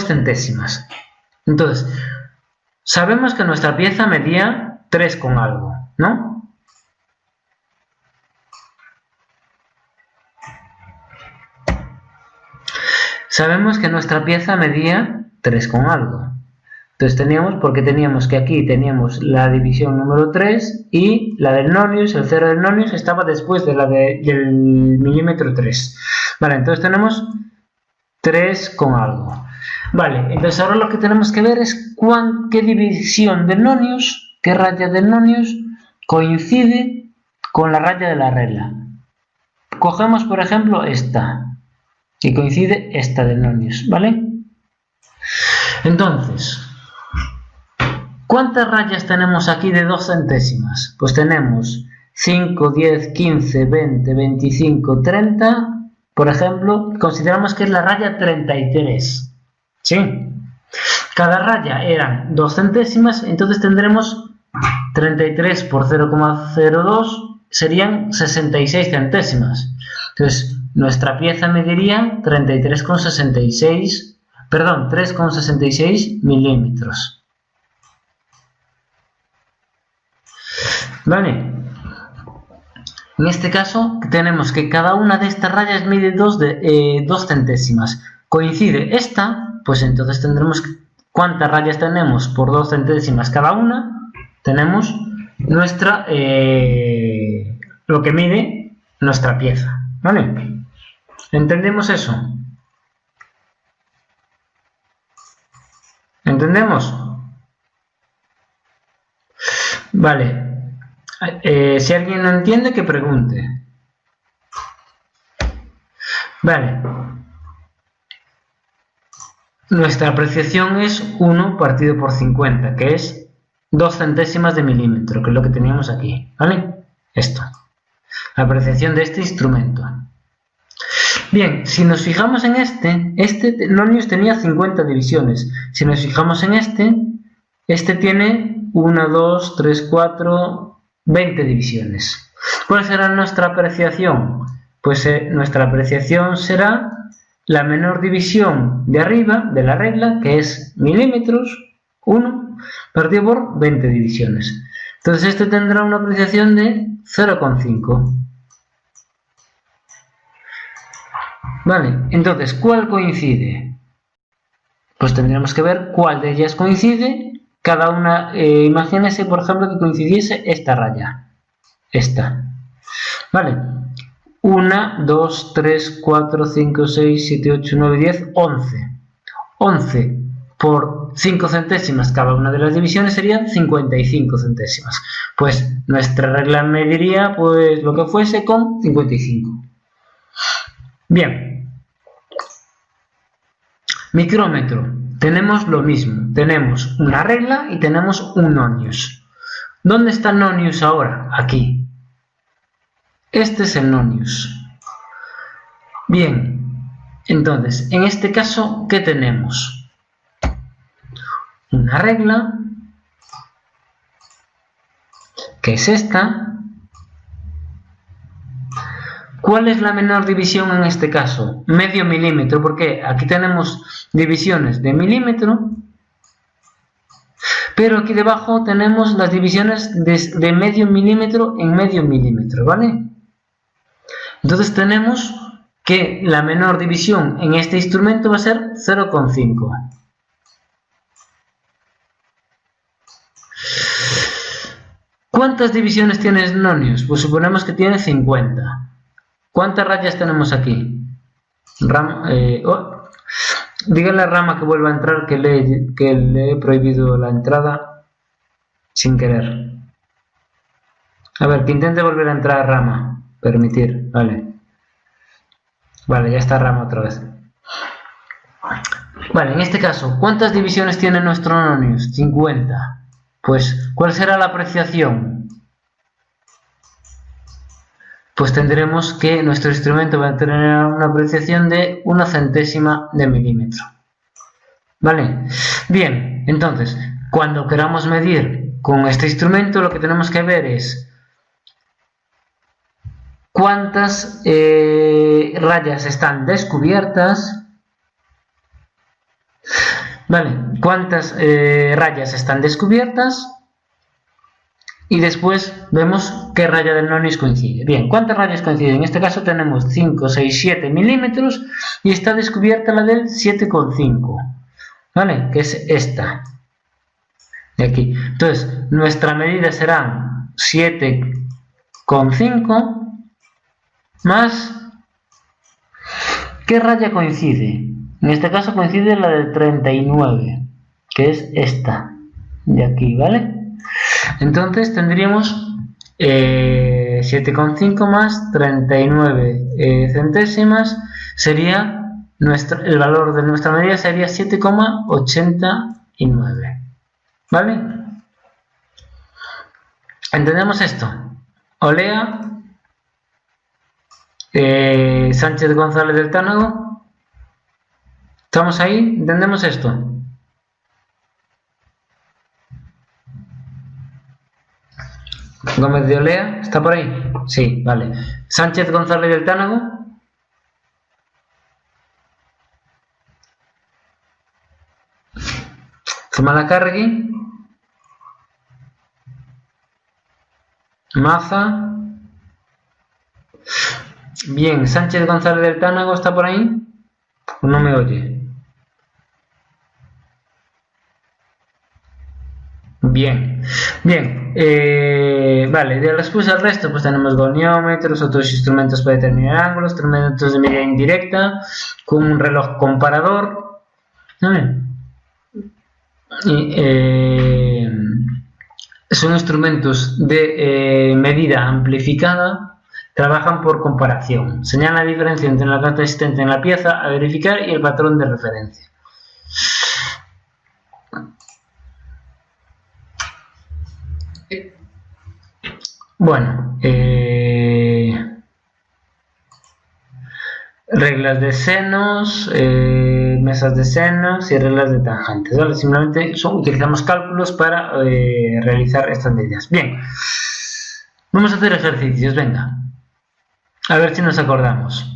S1: centésimas. Entonces, sabemos que nuestra pieza medía 3 con algo, ¿no? Sabemos que nuestra pieza medía 3 con algo. Entonces teníamos que aquí teníamos la división número 3 y la del nonius, el 0 del nonius estaba después de la del milímetro 3. Vale, entonces tenemos 3 con algo. Vale, entonces ahora lo que tenemos que ver es qué división de nonios, qué raya de nonios coincide con la raya de la regla. Cogemos, por ejemplo, esta, que coincide esta de nonios, ¿vale? Entonces, ¿cuántas rayas tenemos aquí de 2 centésimas? Pues tenemos 5, 10, 15, 20, 25, 30, por ejemplo, consideramos que es la raya 33, ¿sí? Cada raya eran 2 centésimas, entonces tendremos 33 por 0,02 serían 66 centésimas. Entonces, nuestra pieza mediría 3,66 milímetros. ¿Vale? En este caso tenemos que cada una de estas rayas mide 2 centésimas. Coincide esta, pues entonces tendremos ¿cuántas rayas tenemos por 2 centésimas cada una? Tenemos nuestra lo que mide nuestra pieza, ¿vale? ¿Entendemos eso? ¿Entendemos? Vale. Si alguien no entiende, que pregunte. Vale. Nuestra apreciación es 1 partido por 50, que es 2 centésimas de milímetro, que es lo que teníamos aquí, ¿vale? Esto. La apreciación de este instrumento. Bien, si nos fijamos en este nonios tenía 50 divisiones. Si nos fijamos en este tiene 1, 2, 3, 4... 20 divisiones. ¿Cuál será nuestra apreciación? Pues nuestra apreciación será la menor división de arriba de la regla, que es milímetros, 1, partido por 20 divisiones. Entonces este tendrá una apreciación de 0,5. Vale, entonces, ¿cuál coincide? Pues tendremos que ver cuál de ellas coincide. Cada una, imagínese, por ejemplo, que coincidiese esta raya. Esta. Vale. 1, 2, 3, 4, 5, 6, 7, 8, 9, 10, 11. 11 por 5 centésimas cada una de las divisiones serían 55 centésimas. Pues nuestra regla mediría pues lo que fuese con 55. Bien. Micrómetro. Tenemos lo mismo, tenemos una regla y tenemos un nonius. ¿Dónde está el nonius ahora? Aquí. Este es el nonius. Bien, entonces, en este caso, ¿qué tenemos? Una regla, que es esta. ¿Cuál es la menor división en este caso? Medio milímetro, porque aquí tenemos divisiones de milímetro, pero aquí debajo tenemos las divisiones de medio milímetro en medio milímetro, ¿vale? Entonces tenemos que la menor división en este instrumento va a ser 0,5. ¿Cuántas divisiones tiene el nonius? Pues suponemos que tiene 50. ¿Cuántas rayas tenemos aquí? Dígale a Rama que vuelva a entrar, que le he prohibido la entrada sin querer. A ver, que intente volver a entrar Rama. Permitir, vale. Vale, ya está Rama otra vez. Vale, en este caso, ¿cuántas divisiones tiene nuestro nonius? 50. Pues, ¿cuál será la apreciación? Pues tendremos que nuestro instrumento va a tener una apreciación de 1 centésima de milímetro. ¿Vale? Bien, entonces, cuando queramos medir con este instrumento, lo que tenemos que ver es cuántas rayas están descubiertas. ¿Vale? Cuántas rayas están descubiertas. Y después vemos qué raya del nonius coincide. Bien, ¿cuántas rayas coinciden? En este caso tenemos 5, 6, 7 milímetros y está descubierta la del 7,5. ¿Vale? Que es esta. De aquí. Entonces, nuestra medida serán 7,5 más... ¿Qué raya coincide? En este caso coincide la del 39, que es esta de aquí, ¿vale? Entonces tendríamos 7,5 más 39 centésimas sería el valor de nuestra medida sería 7,89, ¿vale? ¿Entendemos esto? Olea, Sánchez González del Tánago, ¿estamos ahí? ¿Entendemos esto? Gómez de Olea, ¿está por ahí? Sí, vale. Sánchez González del Tánago. Zumalacárregui. Maza. Bien, Sánchez González del Tánago, ¿está por ahí? No me oye. Bien, bien, vale, después del resto pues tenemos goniómetros, otros instrumentos para determinar ángulos, instrumentos de medida indirecta, con un reloj comparador, ¿vale? Y, son instrumentos de medida amplificada, trabajan por comparación, señalan la diferencia entre la carta existente en la pieza a verificar y el patrón de referencia. Bueno, reglas de senos, mesas de senos y reglas de tangentes, ¿vale? Simplemente utilizamos cálculos para realizar estas medidas. Bien, vamos a hacer ejercicios, venga. A ver si nos acordamos.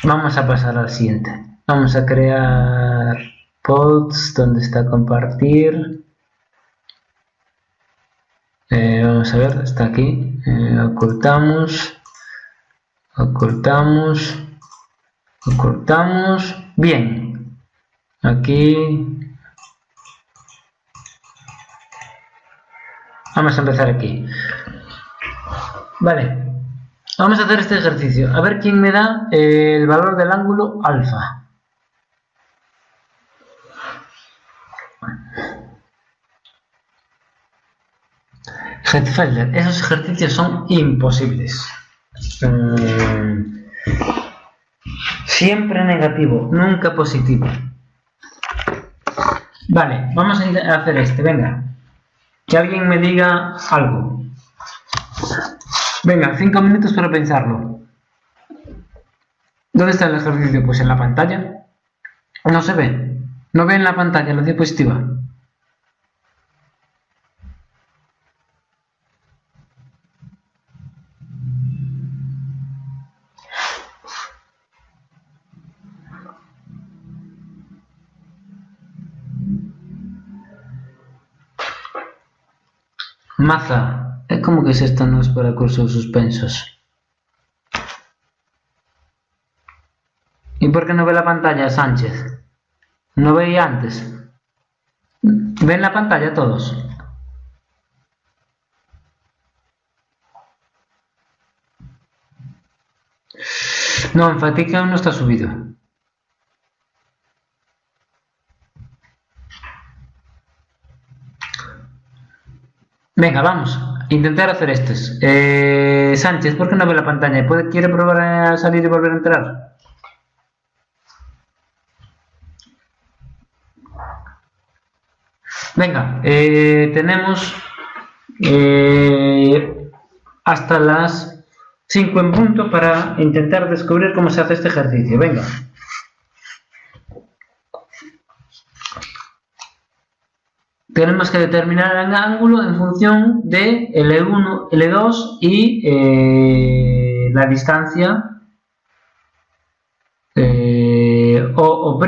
S1: Vamos a pasar al siguiente. Vamos a crear pods, donde está compartir. Vamos a ver, está aquí. Ocultamos. Bien, aquí vamos a empezar aquí, vale, vamos a hacer este ejercicio, a ver quién me da el valor del ángulo alfa. Hetfelder, esos ejercicios son imposibles. Siempre negativo, nunca positivo. Vale, vamos a hacer este, venga. Que alguien me diga algo. Venga, 5 minutos para pensarlo. ¿Dónde está el ejercicio? Pues en la pantalla. No se ve. No ve en la pantalla la diapositiva. Maza, ¿cómo que es esto? No es para cursos suspensos. ¿Y por qué no ve la pantalla, Sánchez? ¿No veía antes? ¿Ven la pantalla todos? No, en Fatigue aún no está subido. Venga, vamos. Intentar hacer estos. Sánchez, ¿por qué no ve la pantalla? ¿Quiere probar a salir y volver a entrar? Venga, tenemos hasta las 5 en punto para intentar descubrir cómo se hace este ejercicio. Venga. Tenemos que determinar el ', en función de L1, L2 y la distancia O',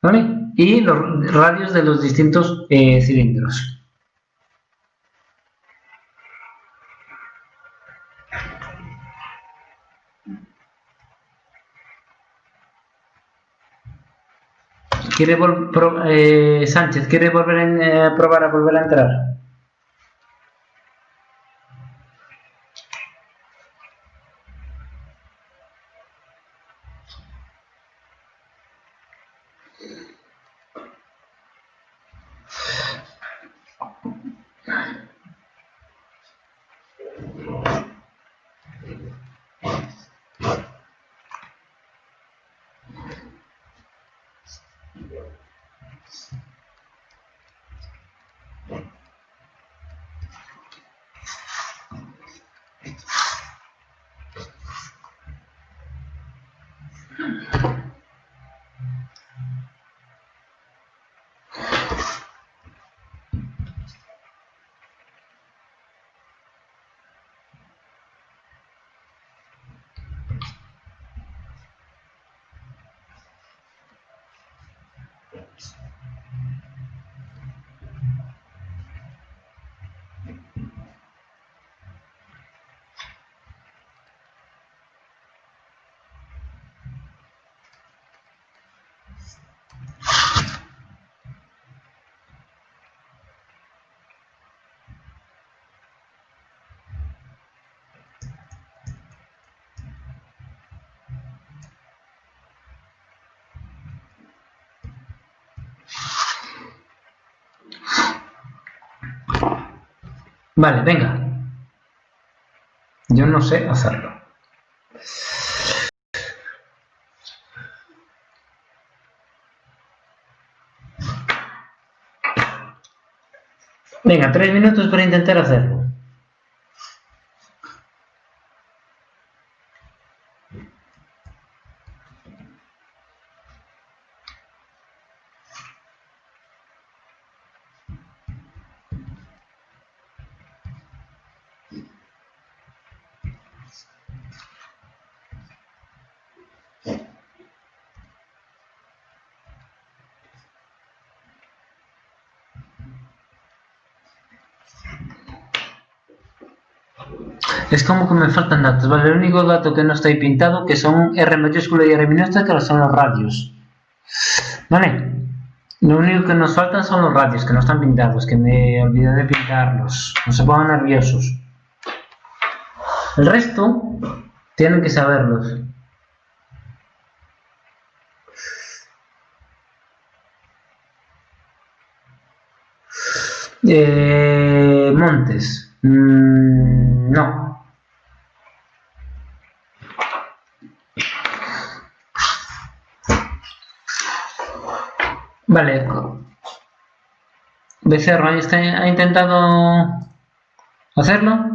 S1: ¿vale? Y los radios de los distintos cilindros. Sánchez, ¿quiere probar a volver a entrar? Vale, venga. Yo no sé hacerlo. Venga, 3 minutos para intentar hacerlo. Es como que me faltan datos, ¿vale? El único dato que no está ahí pintado, que son R mayúscula y R minúscula, que son los radios. ¿Vale? Lo único que nos faltan son los radios, que no están pintados, que me olvidé de pintarlos. No se pongan nerviosos. El resto, tienen que saberlos. Montes. No. Vale. Becerro, ¿ha intentado hacerlo?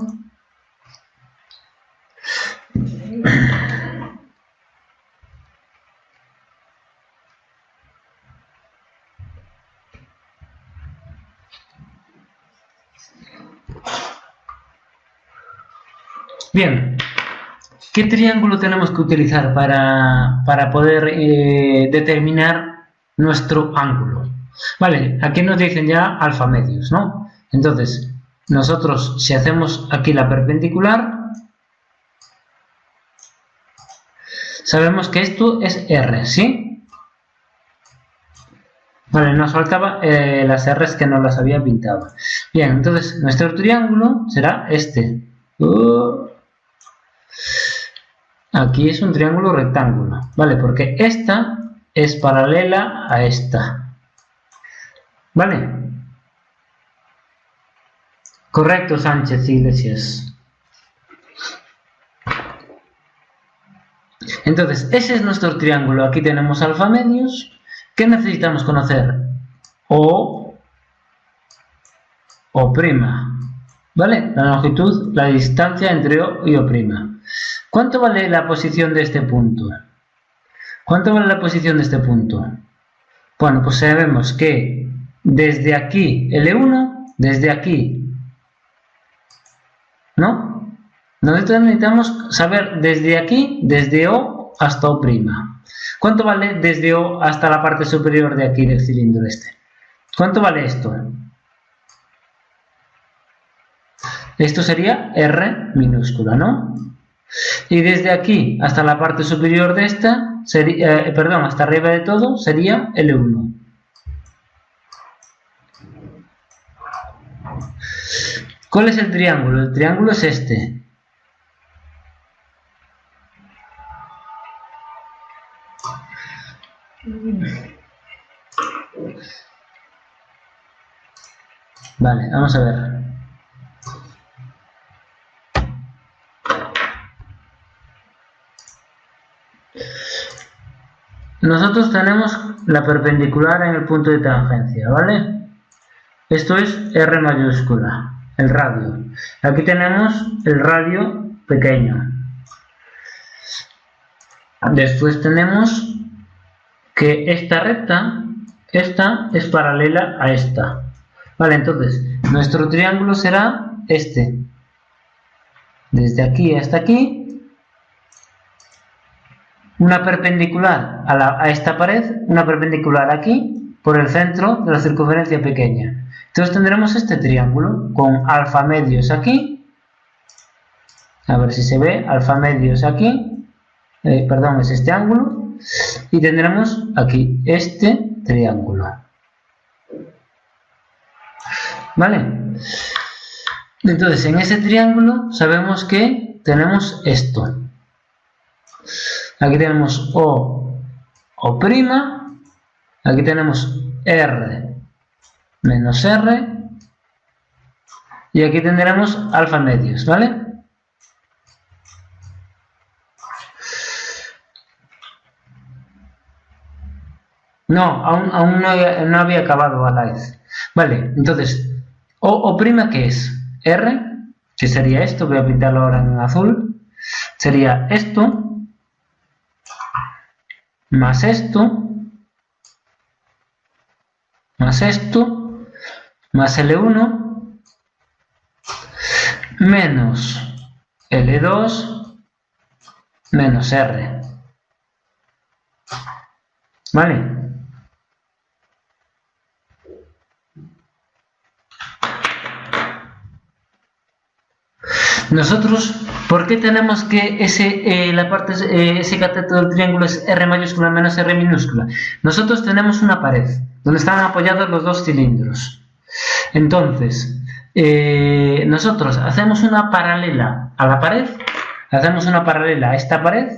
S1: Bien, ¿qué triángulo tenemos que utilizar para poder determinar nuestro ángulo? Vale, aquí nos dicen ya alfa medios, ¿no? Entonces, nosotros si hacemos aquí la perpendicular, sabemos que esto es R, ¿sí? Vale, nos faltaba las R's que no las había pintado. Bien, entonces nuestro triángulo será este. Aquí es un triángulo rectángulo, ¿vale? Porque esta es paralela a esta, ¿vale? Correcto, Sánchez Iglesias. Entonces, ese es nuestro triángulo. Aquí tenemos alfa medios. ¿Qué necesitamos conocer? O prima, ¿vale? La longitud, la distancia entre O y O prima. ¿Cuánto vale la posición de este punto? ¿Cuánto vale la posición de este punto? Bueno, pues sabemos que desde aquí, L1, desde aquí, ¿no? Nosotros necesitamos saber desde aquí, desde O hasta O'. ¿Cuánto vale desde O hasta la parte superior de aquí del cilindro este? ¿Cuánto vale esto? Esto sería R minúscula, ¿no? Y desde aquí hasta la parte superior de esta, hasta arriba de todo, sería L1. ¿Cuál es el triángulo? El triángulo es este. Vale, vamos a ver. Nosotros tenemos la perpendicular en el punto de tangencia, ¿vale? Esto es R mayúscula, el radio. Aquí tenemos el radio pequeño. Después tenemos que esta recta, esta es paralela a esta. Vale, entonces nuestro triángulo será este. Desde aquí hasta aquí, una perpendicular a esta pared, una perpendicular aquí, por el centro de la circunferencia pequeña. Entonces tendremos este triángulo con alfa medios aquí. A ver si se ve, alfa medios aquí. Perdón, es este ángulo. Y tendremos aquí este triángulo. ¿Vale? Entonces, en ese triángulo sabemos que tenemos esto. Aquí tenemos O', aquí tenemos R menos R, y aquí tendremos alfa medios, ¿vale? No, aún no había acabado a la vez. Vale, entonces, O', ¿qué es? R, que sería esto, voy a pintarlo ahora en azul, sería esto, más esto, más esto, más L1, menos L2, menos R. ¿Vale? Nosotros, ¿por qué tenemos que ese cateto del triángulo es R mayúscula menos R minúscula? Nosotros tenemos una pared donde están apoyados los dos cilindros. Entonces, nosotros hacemos una paralela a la pared, hacemos una paralela a esta pared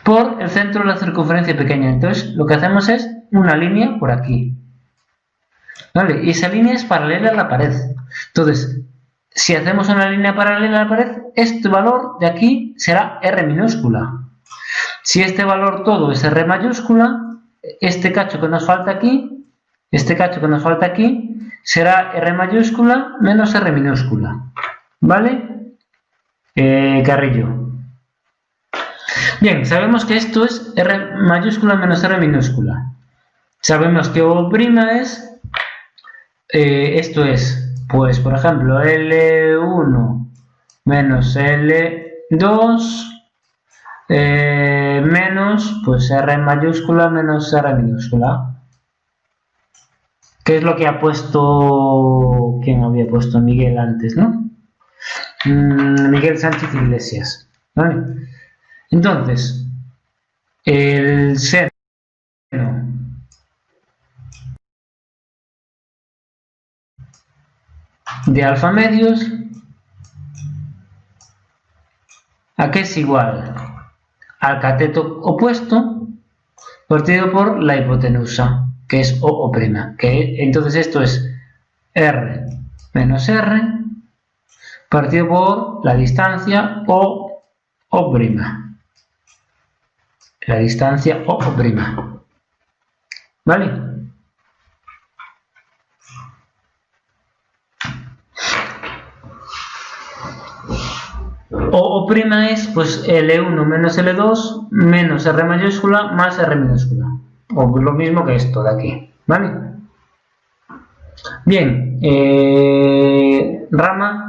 S1: por el centro de la circunferencia pequeña. Entonces, lo que hacemos es una línea por aquí. ¿Vale? Y esa línea es paralela a la pared. Entonces, si hacemos una línea paralela a la pared, este valor de aquí será R minúscula. Si este valor todo es R mayúscula, este cacho que nos falta aquí, será R mayúscula menos R minúscula. ¿Vale? Carrillo. Bien, sabemos que esto es R mayúscula menos R minúscula. Sabemos que O' es, esto es, pues por ejemplo, L1 menos L2 menos, pues R mayúscula menos R minúscula. ¿Qué es lo que ha puesto? ¿Quién había puesto? Miguel antes, ¿no? Miguel Sánchez Iglesias. ¿Vale? Entonces, el seno de alfa medios, ¿a qué es igual? Al cateto opuesto partido por la hipotenusa, que es O', que entonces esto es R menos R partido por la distancia O'. La distancia O'. ¿Vale? O' es pues L1 menos L2 menos R mayúscula más R minúscula. O lo mismo que esto de aquí. ¿Vale? Bien. Rama.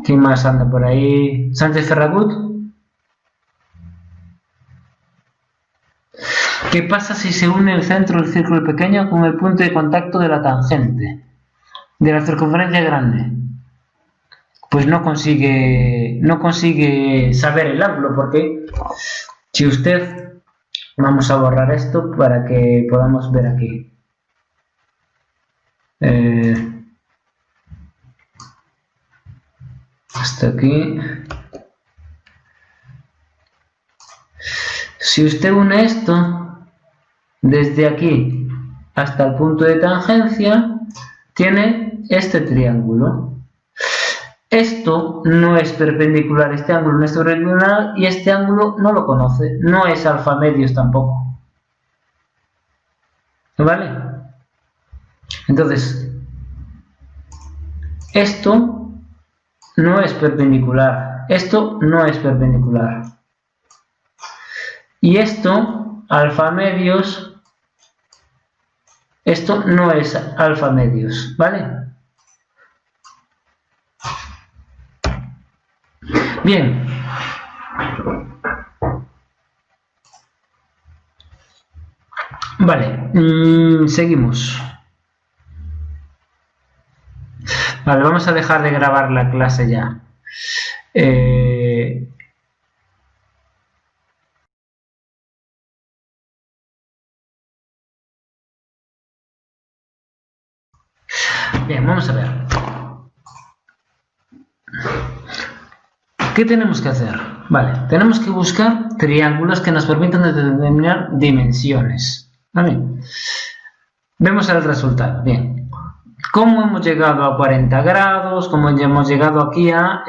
S1: ¿Quién más anda por ahí? Sánchez Ferragut. ¿Qué pasa si se une el centro del círculo pequeño con el punto de contacto de la tangente de la circunferencia grande? Pues no consigue saber el ángulo, porque si usted, vamos a borrar esto para que podamos ver aquí. Hasta aquí. Si usted une esto desde aquí hasta el punto de tangencia, tiene este triángulo. Esto no es perpendicular, este ángulo no es perpendicular y este ángulo no lo conoce, no es alfa medios tampoco. ¿Vale? Entonces, esto no es perpendicular, esto no es perpendicular. Y esto, alfa medios, esto no es alfa medios, ¿vale? Bien. Vale, seguimos. Vale, vamos a dejar de grabar la clase ya. Bien, vamos a ver. ¿Qué tenemos que hacer? Vale, tenemos que buscar triángulos que nos permitan determinar dimensiones. ¿Vale? Vemos el resultado. Bien. ¿Cómo hemos llegado a 40 grados? ¿Cómo hemos llegado aquí a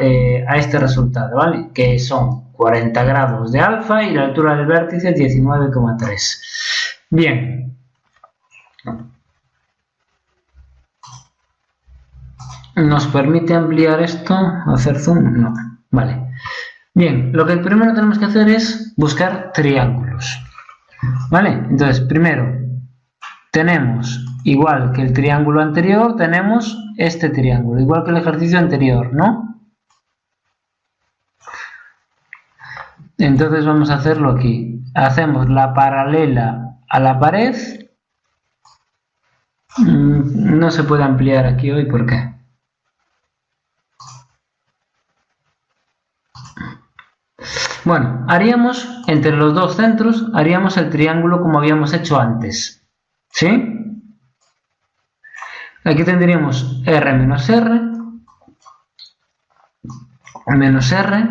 S1: este resultado? ¿Vale? Que son 40 grados de alfa y la altura del vértice 19,3. Bien. ¿Nos permite ampliar esto? ¿Hacer zoom? No. Vale. Bien, lo que primero tenemos que hacer es buscar triángulos. ¿Vale? Entonces, primero tenemos, igual que el triángulo anterior, tenemos este triángulo, igual que el ejercicio anterior, ¿no? Entonces vamos a hacerlo aquí. Hacemos la paralela a la pared. No se puede ampliar aquí hoy, ¿por qué? Bueno, haríamos, entre los dos centros, haríamos el triángulo como habíamos hecho antes. ¿Sí? Aquí tendríamos R menos R, menos R,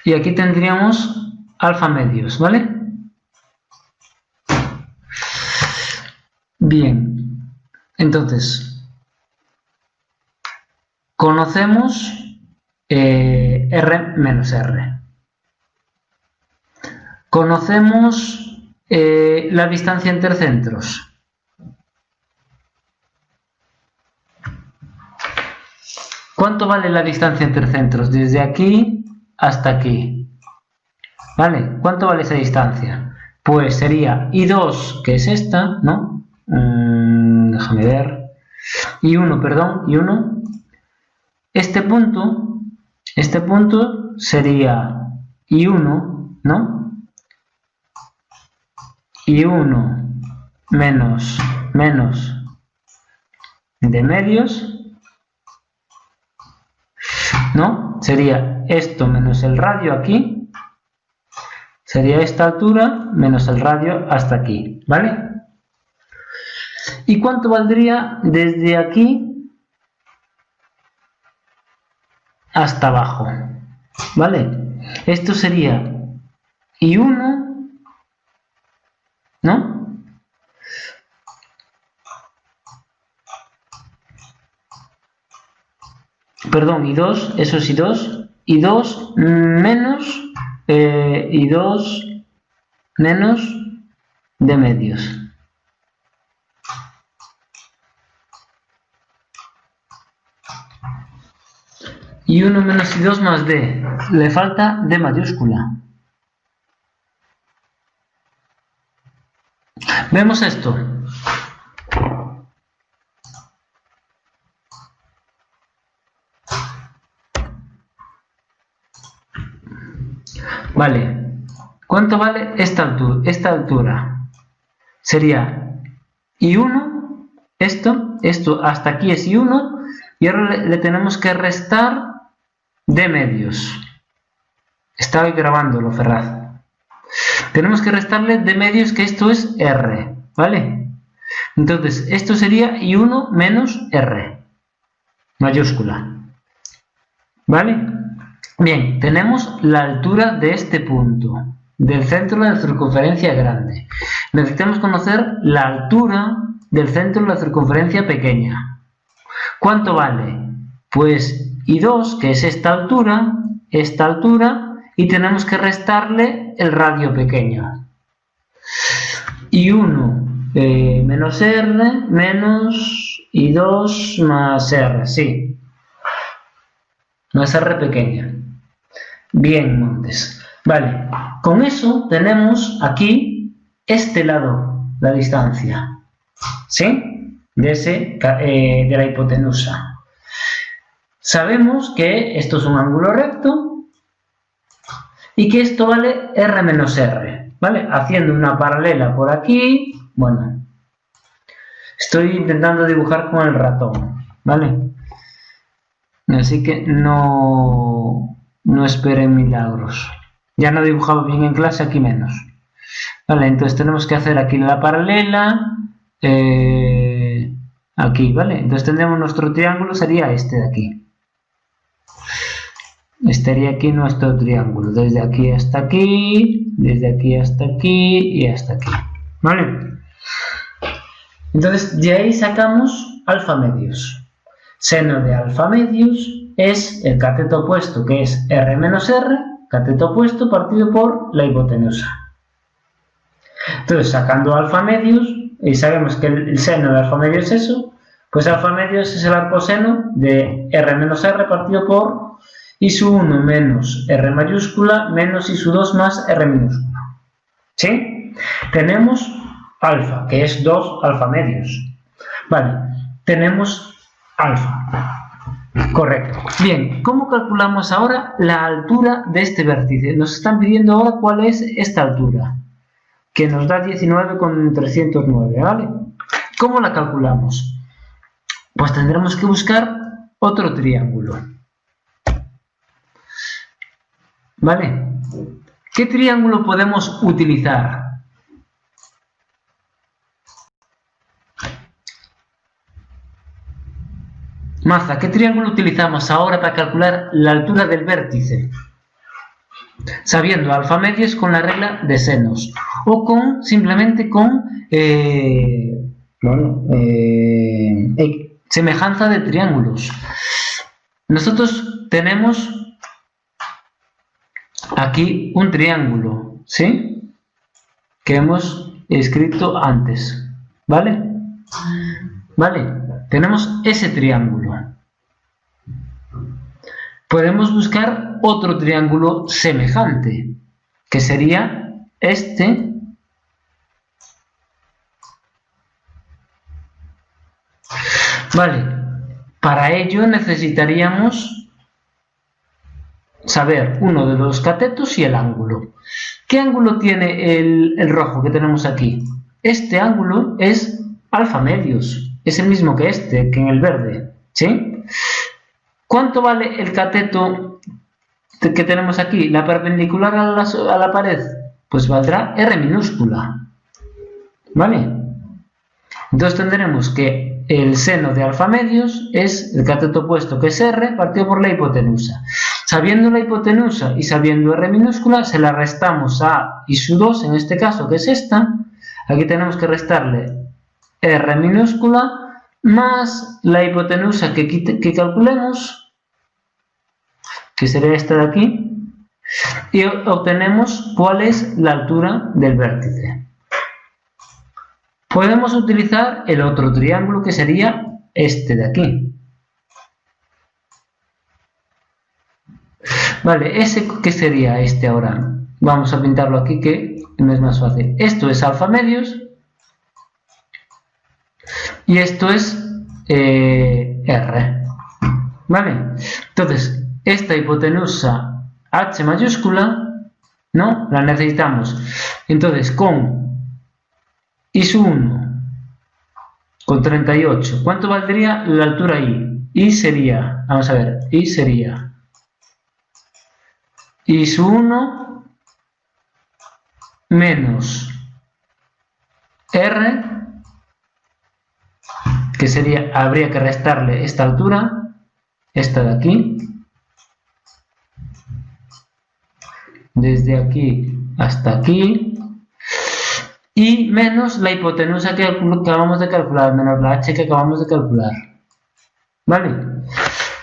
S1: y aquí tendríamos alfa medios, ¿vale? Bien, entonces, conocemos R menos R. Conocemos la distancia entre centros. ¿Cuánto vale la distancia entre centros? Desde aquí hasta aquí. ¿Vale? ¿Cuánto vale esa distancia? Pues sería I2, que es esta, ¿no? Déjame ver. I1, perdón, I1. Este punto sería I1, ¿no? I1 menos de medios, ¿no? Sería esto menos el radio aquí, sería esta altura menos el radio hasta aquí, ¿vale? ¿Y cuánto valdría desde aquí hasta abajo? ¿Vale? Esto sería I1, ¿no? Perdón, I2, eso es I2, I2 menos I2 menos de medios. Y 1 menos I2 más D. Le falta D mayúscula. Vemos esto. Vale. ¿Cuánto vale esta altura? Sería I1, esto hasta aquí es I1, y ahora le tenemos que restar D medios. Estaba grabándolo, Ferraz. Tenemos que restarle D medios, que esto es R, ¿vale? Entonces, esto sería I1 menos R, mayúscula, ¿vale? Bien, tenemos la altura de este punto, del centro de la circunferencia grande. Necesitamos conocer la altura del centro de la circunferencia pequeña. ¿Cuánto vale? Pues I2, que es esta altura, y tenemos que restarle el radio pequeño. I1 menos R menos I2 más R, sí. Más R pequeña. Bien, Montes. Vale, con eso tenemos aquí este lado, la distancia, ¿sí? De la hipotenusa. Sabemos que esto es un ángulo recto y que esto vale R menos R, ¿vale? Haciendo una paralela por aquí, bueno, estoy intentando dibujar con el ratón, ¿vale? Así que no esperen milagros. Ya no he dibujado bien en clase, aquí menos. Vale, entonces tenemos que hacer aquí la paralela, aquí, ¿vale? Entonces tendremos nuestro triángulo, sería este de aquí. Estaría aquí nuestro triángulo, desde aquí hasta aquí, desde aquí hasta aquí y hasta aquí, ¿vale? Entonces de ahí sacamos alfa medios. Seno de alfa medios es el cateto opuesto, que es R menos R, cateto opuesto partido por la hipotenusa. Entonces, sacando alfa medios, y sabemos que el seno de alfa medios es eso, pues alfa medios es el arcoseno de R menos R partido por I sub 1 menos R mayúscula menos I sub 2 más R minúscula. ¿Sí? Tenemos alfa, que es 2 alfa medios. Vale, tenemos alfa. Correcto. Bien, ¿cómo calculamos ahora la altura de este vértice? Nos están pidiendo ahora cuál es esta altura, que nos da 19,309, ¿vale? ¿Cómo la calculamos? Pues tendremos que buscar otro triángulo. ¿Vale? ¿Qué triángulo podemos utilizar? Maza, ¿qué triángulo utilizamos ahora para calcular la altura del vértice? Sabiendo alfa medios con la regla de senos o simplemente con semejanza de triángulos. Nosotros tenemos aquí un triángulo, ¿sí? Que hemos escrito antes, ¿vale? Vale, tenemos ese triángulo. Podemos buscar otro triángulo semejante, que sería este. Vale, para ello necesitaríamos saber uno de los catetos y el ángulo. ¿Qué ángulo tiene el rojo que tenemos aquí? Este ángulo es alfa medios, es el mismo que este, que en el verde, ¿sí? ¿Cuánto vale el cateto que tenemos aquí? La perpendicular a la pared, pues valdrá R minúscula, ¿vale? Entonces tendremos que el seno de alfa medios es el cateto opuesto, que es R, partido por la hipotenusa. Sabiendo la hipotenusa y sabiendo R minúscula, se la restamos a I sub 2, en este caso, que es esta. Aquí tenemos que restarle R minúscula más la hipotenusa que calculemos, que sería esta de aquí, y obtenemos cuál es la altura del vértice. Podemos utilizar el otro triángulo, que sería este de aquí. Vale, ese que sería este ahora. Vamos a pintarlo aquí, que no es más fácil. Esto es alfa medios y esto es R. Vale, entonces esta hipotenusa H mayúscula, ¿no? La necesitamos. Entonces con I sub 1 con 38, ¿cuánto valdría la altura I? I sería, vamos a ver, I sería I sub 1 menos R, que sería, habría que restarle esta altura, esta de aquí, desde aquí hasta aquí, y menos la hipotenusa que acabamos de calcular, menos la H que acabamos de calcular. ¿Vale?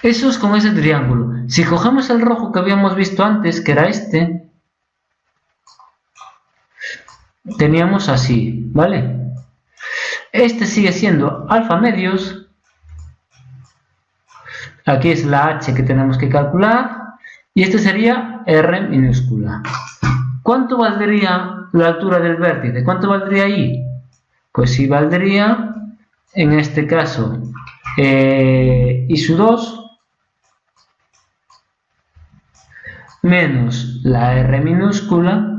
S1: Eso es con ese triángulo. Si cogemos el rojo que habíamos visto antes, que era este, teníamos así, ¿vale? Este sigue siendo alfa medios. Aquí es la H que tenemos que calcular. Y este sería R minúscula. ¿cuánto valdría la altura del vértice? ¿Cuánto valdría ahí? Pues sí valdría, en este caso, I sub 2 menos la R minúscula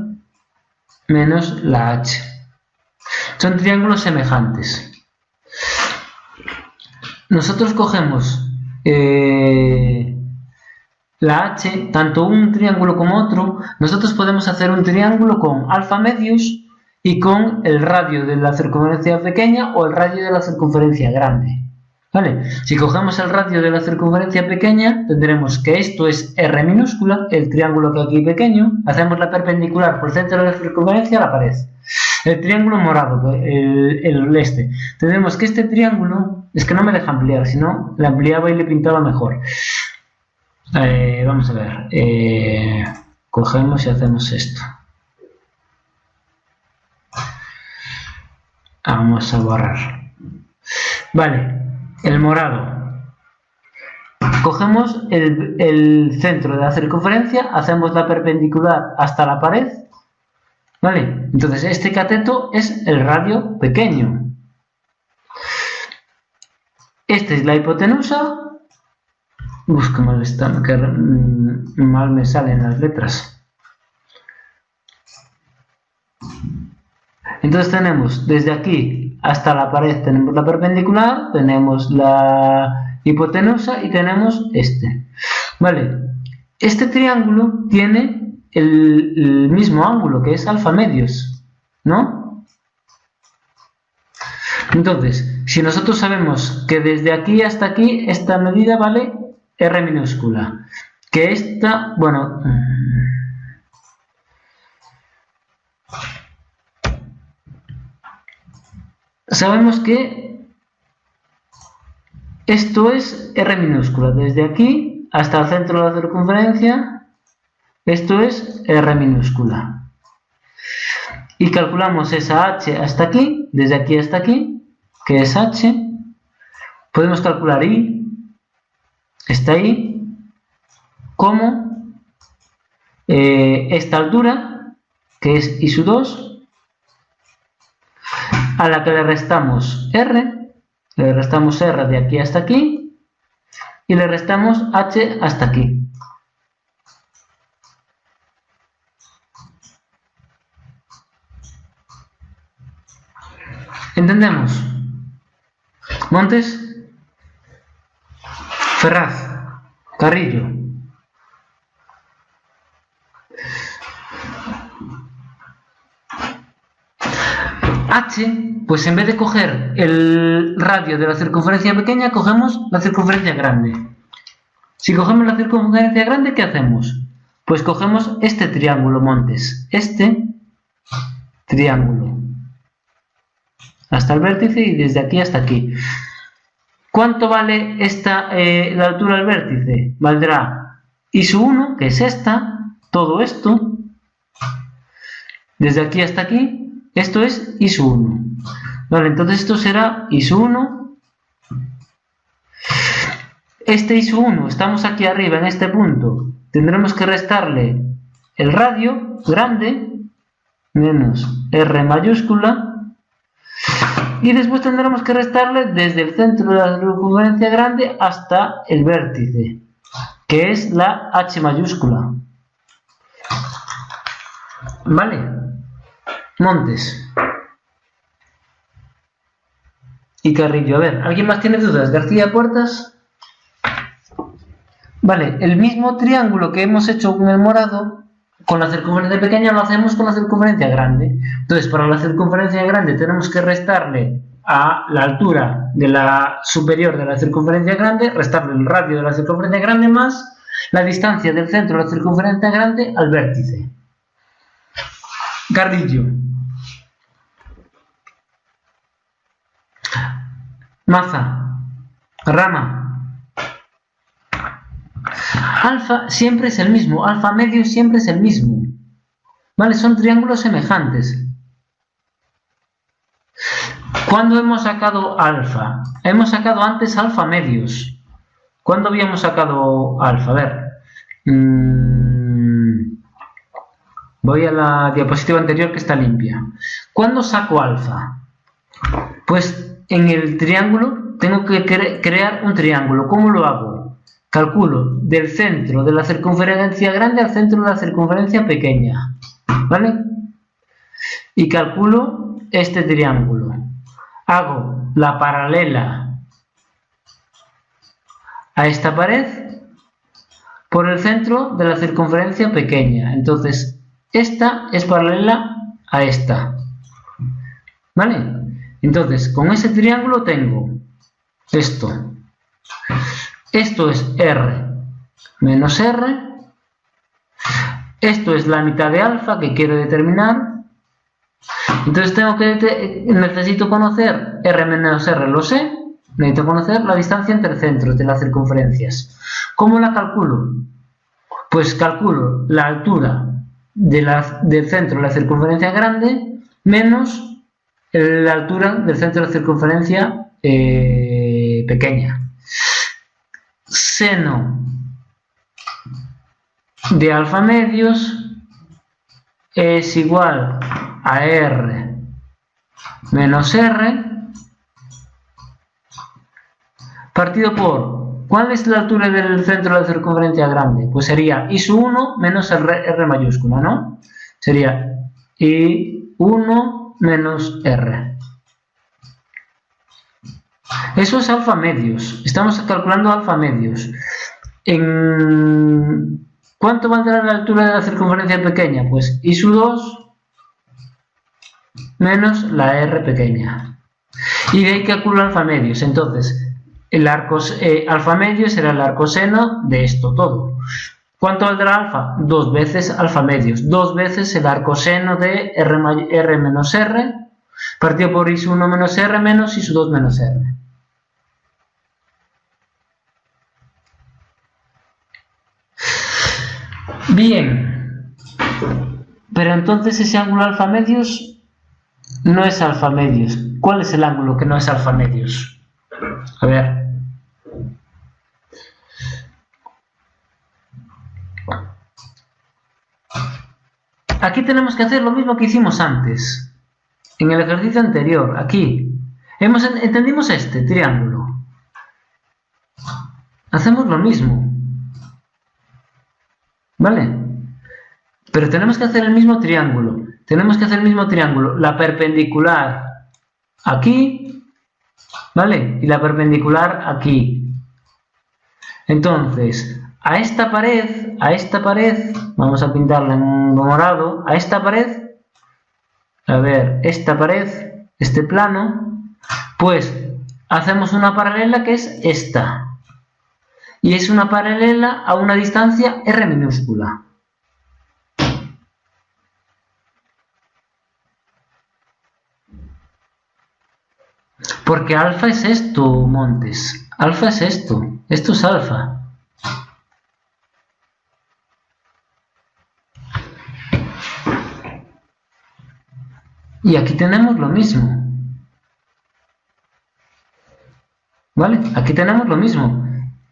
S1: menos la H. Son triángulos semejantes. Nosotros cogemos la H, tanto un triángulo como otro. Nosotros podemos hacer un triángulo con alfa medios y con el radio de la circunferencia pequeña o el radio de la circunferencia grande. ¿Vale? Si cogemos el radio de la circunferencia pequeña, tendremos que esto es R minúscula, el triángulo que aquí pequeño, hacemos la perpendicular por el centro de la circunferencia a la pared. El triángulo morado, el este. Tendremos que este triángulo, es que no me deja ampliar, si no, le ampliaba y le pintaba mejor. Vamos a ver. Cogemos y hacemos esto. Vamos a borrar. Vale, el morado. Cogemos el centro de la circunferencia, hacemos la perpendicular hasta la pared. ¿Vale? Entonces, este cateto es el radio pequeño. Esta es la hipotenusa. Uf, qué mal está, que mal me salen las letras. Entonces tenemos desde aquí hasta la pared, tenemos la perpendicular, tenemos la hipotenusa y tenemos este. Vale, este triángulo tiene el mismo ángulo, que es alfa medios, ¿no? Entonces, si nosotros sabemos que desde aquí hasta aquí esta medida vale R minúscula, que esta, bueno, sabemos que esto es R minúscula, desde aquí hasta el centro de la circunferencia. Esto es R minúscula. Y calculamos esa H hasta aquí, desde aquí hasta aquí, que es H. Podemos calcular I, está ahí, como esta altura, que es I sub 2, a la que le restamos R de aquí hasta aquí, y le restamos H hasta aquí. ¿Entendemos? Montes, Ferraz, Carrillo. H, pues en vez de coger el radio de la circunferencia pequeña, cogemos la circunferencia grande. Si cogemos la circunferencia grande, ¿qué hacemos? Pues cogemos este triángulo, Montes. Este triángulo. Hasta el vértice y desde aquí hasta aquí. ¿Cuánto vale la altura del vértice? Valdrá I sub 1, que es esta, todo esto, desde aquí hasta aquí, esto es I sub 1. Vale, entonces esto será I sub 1. Este I sub 1, estamos aquí arriba en este punto, tendremos que restarle el radio grande, menos R mayúscula, y después tendremos que restarle desde el centro de la circunferencia grande hasta el vértice, que es la H mayúscula. ¿Vale? Montes y Carrillo. A ver, ¿alguien más tiene dudas? García Puertas. Vale, el mismo triángulo que hemos hecho con el morado, con la circunferencia pequeña lo hacemos con la circunferencia grande. Entonces, para la circunferencia grande tenemos que restarle a la altura de la superior de la circunferencia grande, restarle el radio de la circunferencia grande más la distancia del centro de la circunferencia grande al vértice. Carrillo. Maza. Rama. Alfa siempre es el mismo, alfa medio siempre es el mismo. ¿Vale? Son triángulos semejantes. ¿Cuándo hemos sacado alfa? Hemos sacado antes alfa medios. ¿Cuándo habíamos sacado alfa? A ver. Voy a la diapositiva anterior que está limpia. ¿Cuándo saco alfa? Pues en el triángulo tengo que crear un triángulo. ¿Cómo lo hago? Calculo del centro de la circunferencia grande al centro de la circunferencia pequeña. ¿Vale? Y calculo este triángulo. Hago la paralela a esta pared por el centro de la circunferencia pequeña. Entonces, esta es paralela a esta. ¿Vale? Entonces, con ese triángulo tengo esto. Esto es R menos R. Esto es la mitad de alfa que quiero determinar. Entonces necesito conocer R menos R, lo sé. Necesito conocer la distancia entre centros de las circunferencias. ¿Cómo la calculo? Pues calculo la altura del centro de la circunferencia grande menos la altura del centro de la circunferencia pequeña. Seno de alfa medios es igual a R menos R partido por ¿cuál es la altura del centro de la circunferencia grande? Pues sería I1 menos R mayúscula, ¿no? Sería I1 menos R. Eso es alfa medios. Estamos calculando alfa medios. ¿Cuánto valdrá la altura de la circunferencia pequeña? Pues I2 menos la R pequeña. Y de ahí calculo alfa medios. Entonces, el alfa medio será el arcoseno de esto todo. ¿Cuánto valdrá alfa? 2 veces alfa medios. 2 veces el arcoseno de R menos R partido por I1 menos R menos I2 menos R. Bien. Pero entonces ese ángulo alfa medios no es alfa medios. ¿Cuál es el ángulo que no es alfa medios? A ver. Aquí tenemos que hacer lo mismo que hicimos antes. En el ejercicio anterior, aquí. Entendimos este triángulo. Hacemos lo mismo. ¿Vale? Pero tenemos que hacer el mismo triángulo. Tenemos que hacer el mismo triángulo. La perpendicular aquí, ¿vale? Y la perpendicular aquí. Entonces, a esta pared, vamos a pintarla en morado, a esta pared, a ver, esta pared, este plano, pues hacemos una paralela que es esta. Y es una paralela a una distancia R minúscula. Porque alfa es esto, Montes. Alfa es esto. Esto es alfa. Y aquí tenemos lo mismo. ¿Vale? Aquí tenemos lo mismo.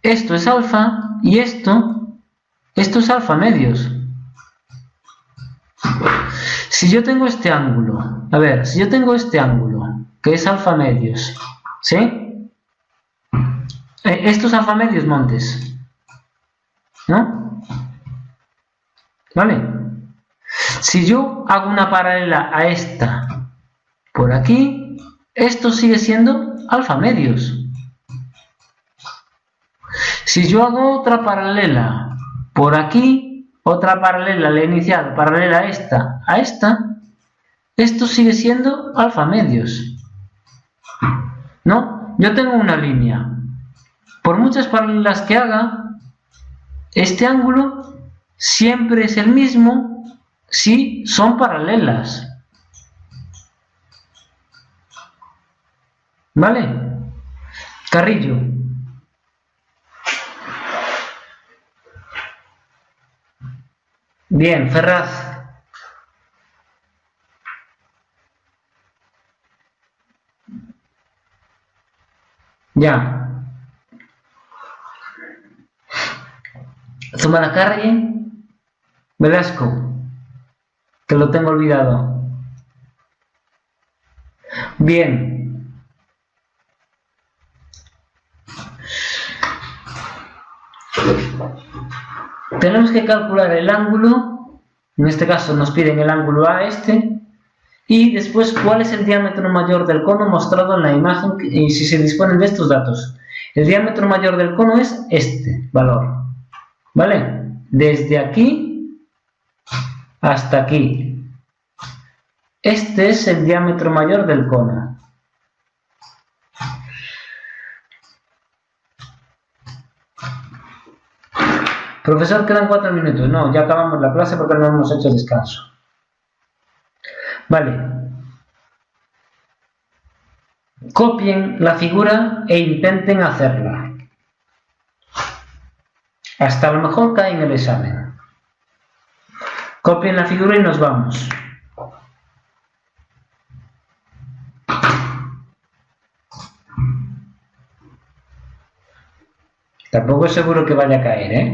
S1: Esto es alfa y esto es alfa medios. Si yo tengo este ángulo, a ver, si yo tengo este ángulo, que es alfa medios, ¿sí? Esto es alfa medios, Montes, ¿no? ¿Vale? Si yo hago una paralela a esta por aquí, esto sigue siendo alfa medios. Si yo hago otra paralela por aquí, otra paralela a la inicial, paralela a esta, esto sigue siendo alfa medios. ¿No? Yo tengo una línea. Por muchas paralelas que haga, este ángulo siempre es el mismo si son paralelas. ¿Vale? Carrillo. Bien, Ferraz. Ya. Zumalacárregui. Velasco. que lo tengo olvidado. Bien. Tenemos que calcular el ángulo, en este caso nos piden el ángulo A y después cuál es el diámetro mayor del cono mostrado en la imagen y si se disponen de estos datos. El diámetro mayor del cono es este valor, ¿vale? Desde aquí hasta aquí. Este es el diámetro mayor del cono. Profesor, quedan 4 minutos. No, ya acabamos la clase porque no hemos hecho descanso. Vale. Copien la figura e intenten hacerla. Hasta a lo mejor cae en el examen. Copien la figura y nos vamos. Tampoco es seguro que vaya a caer, ¿eh?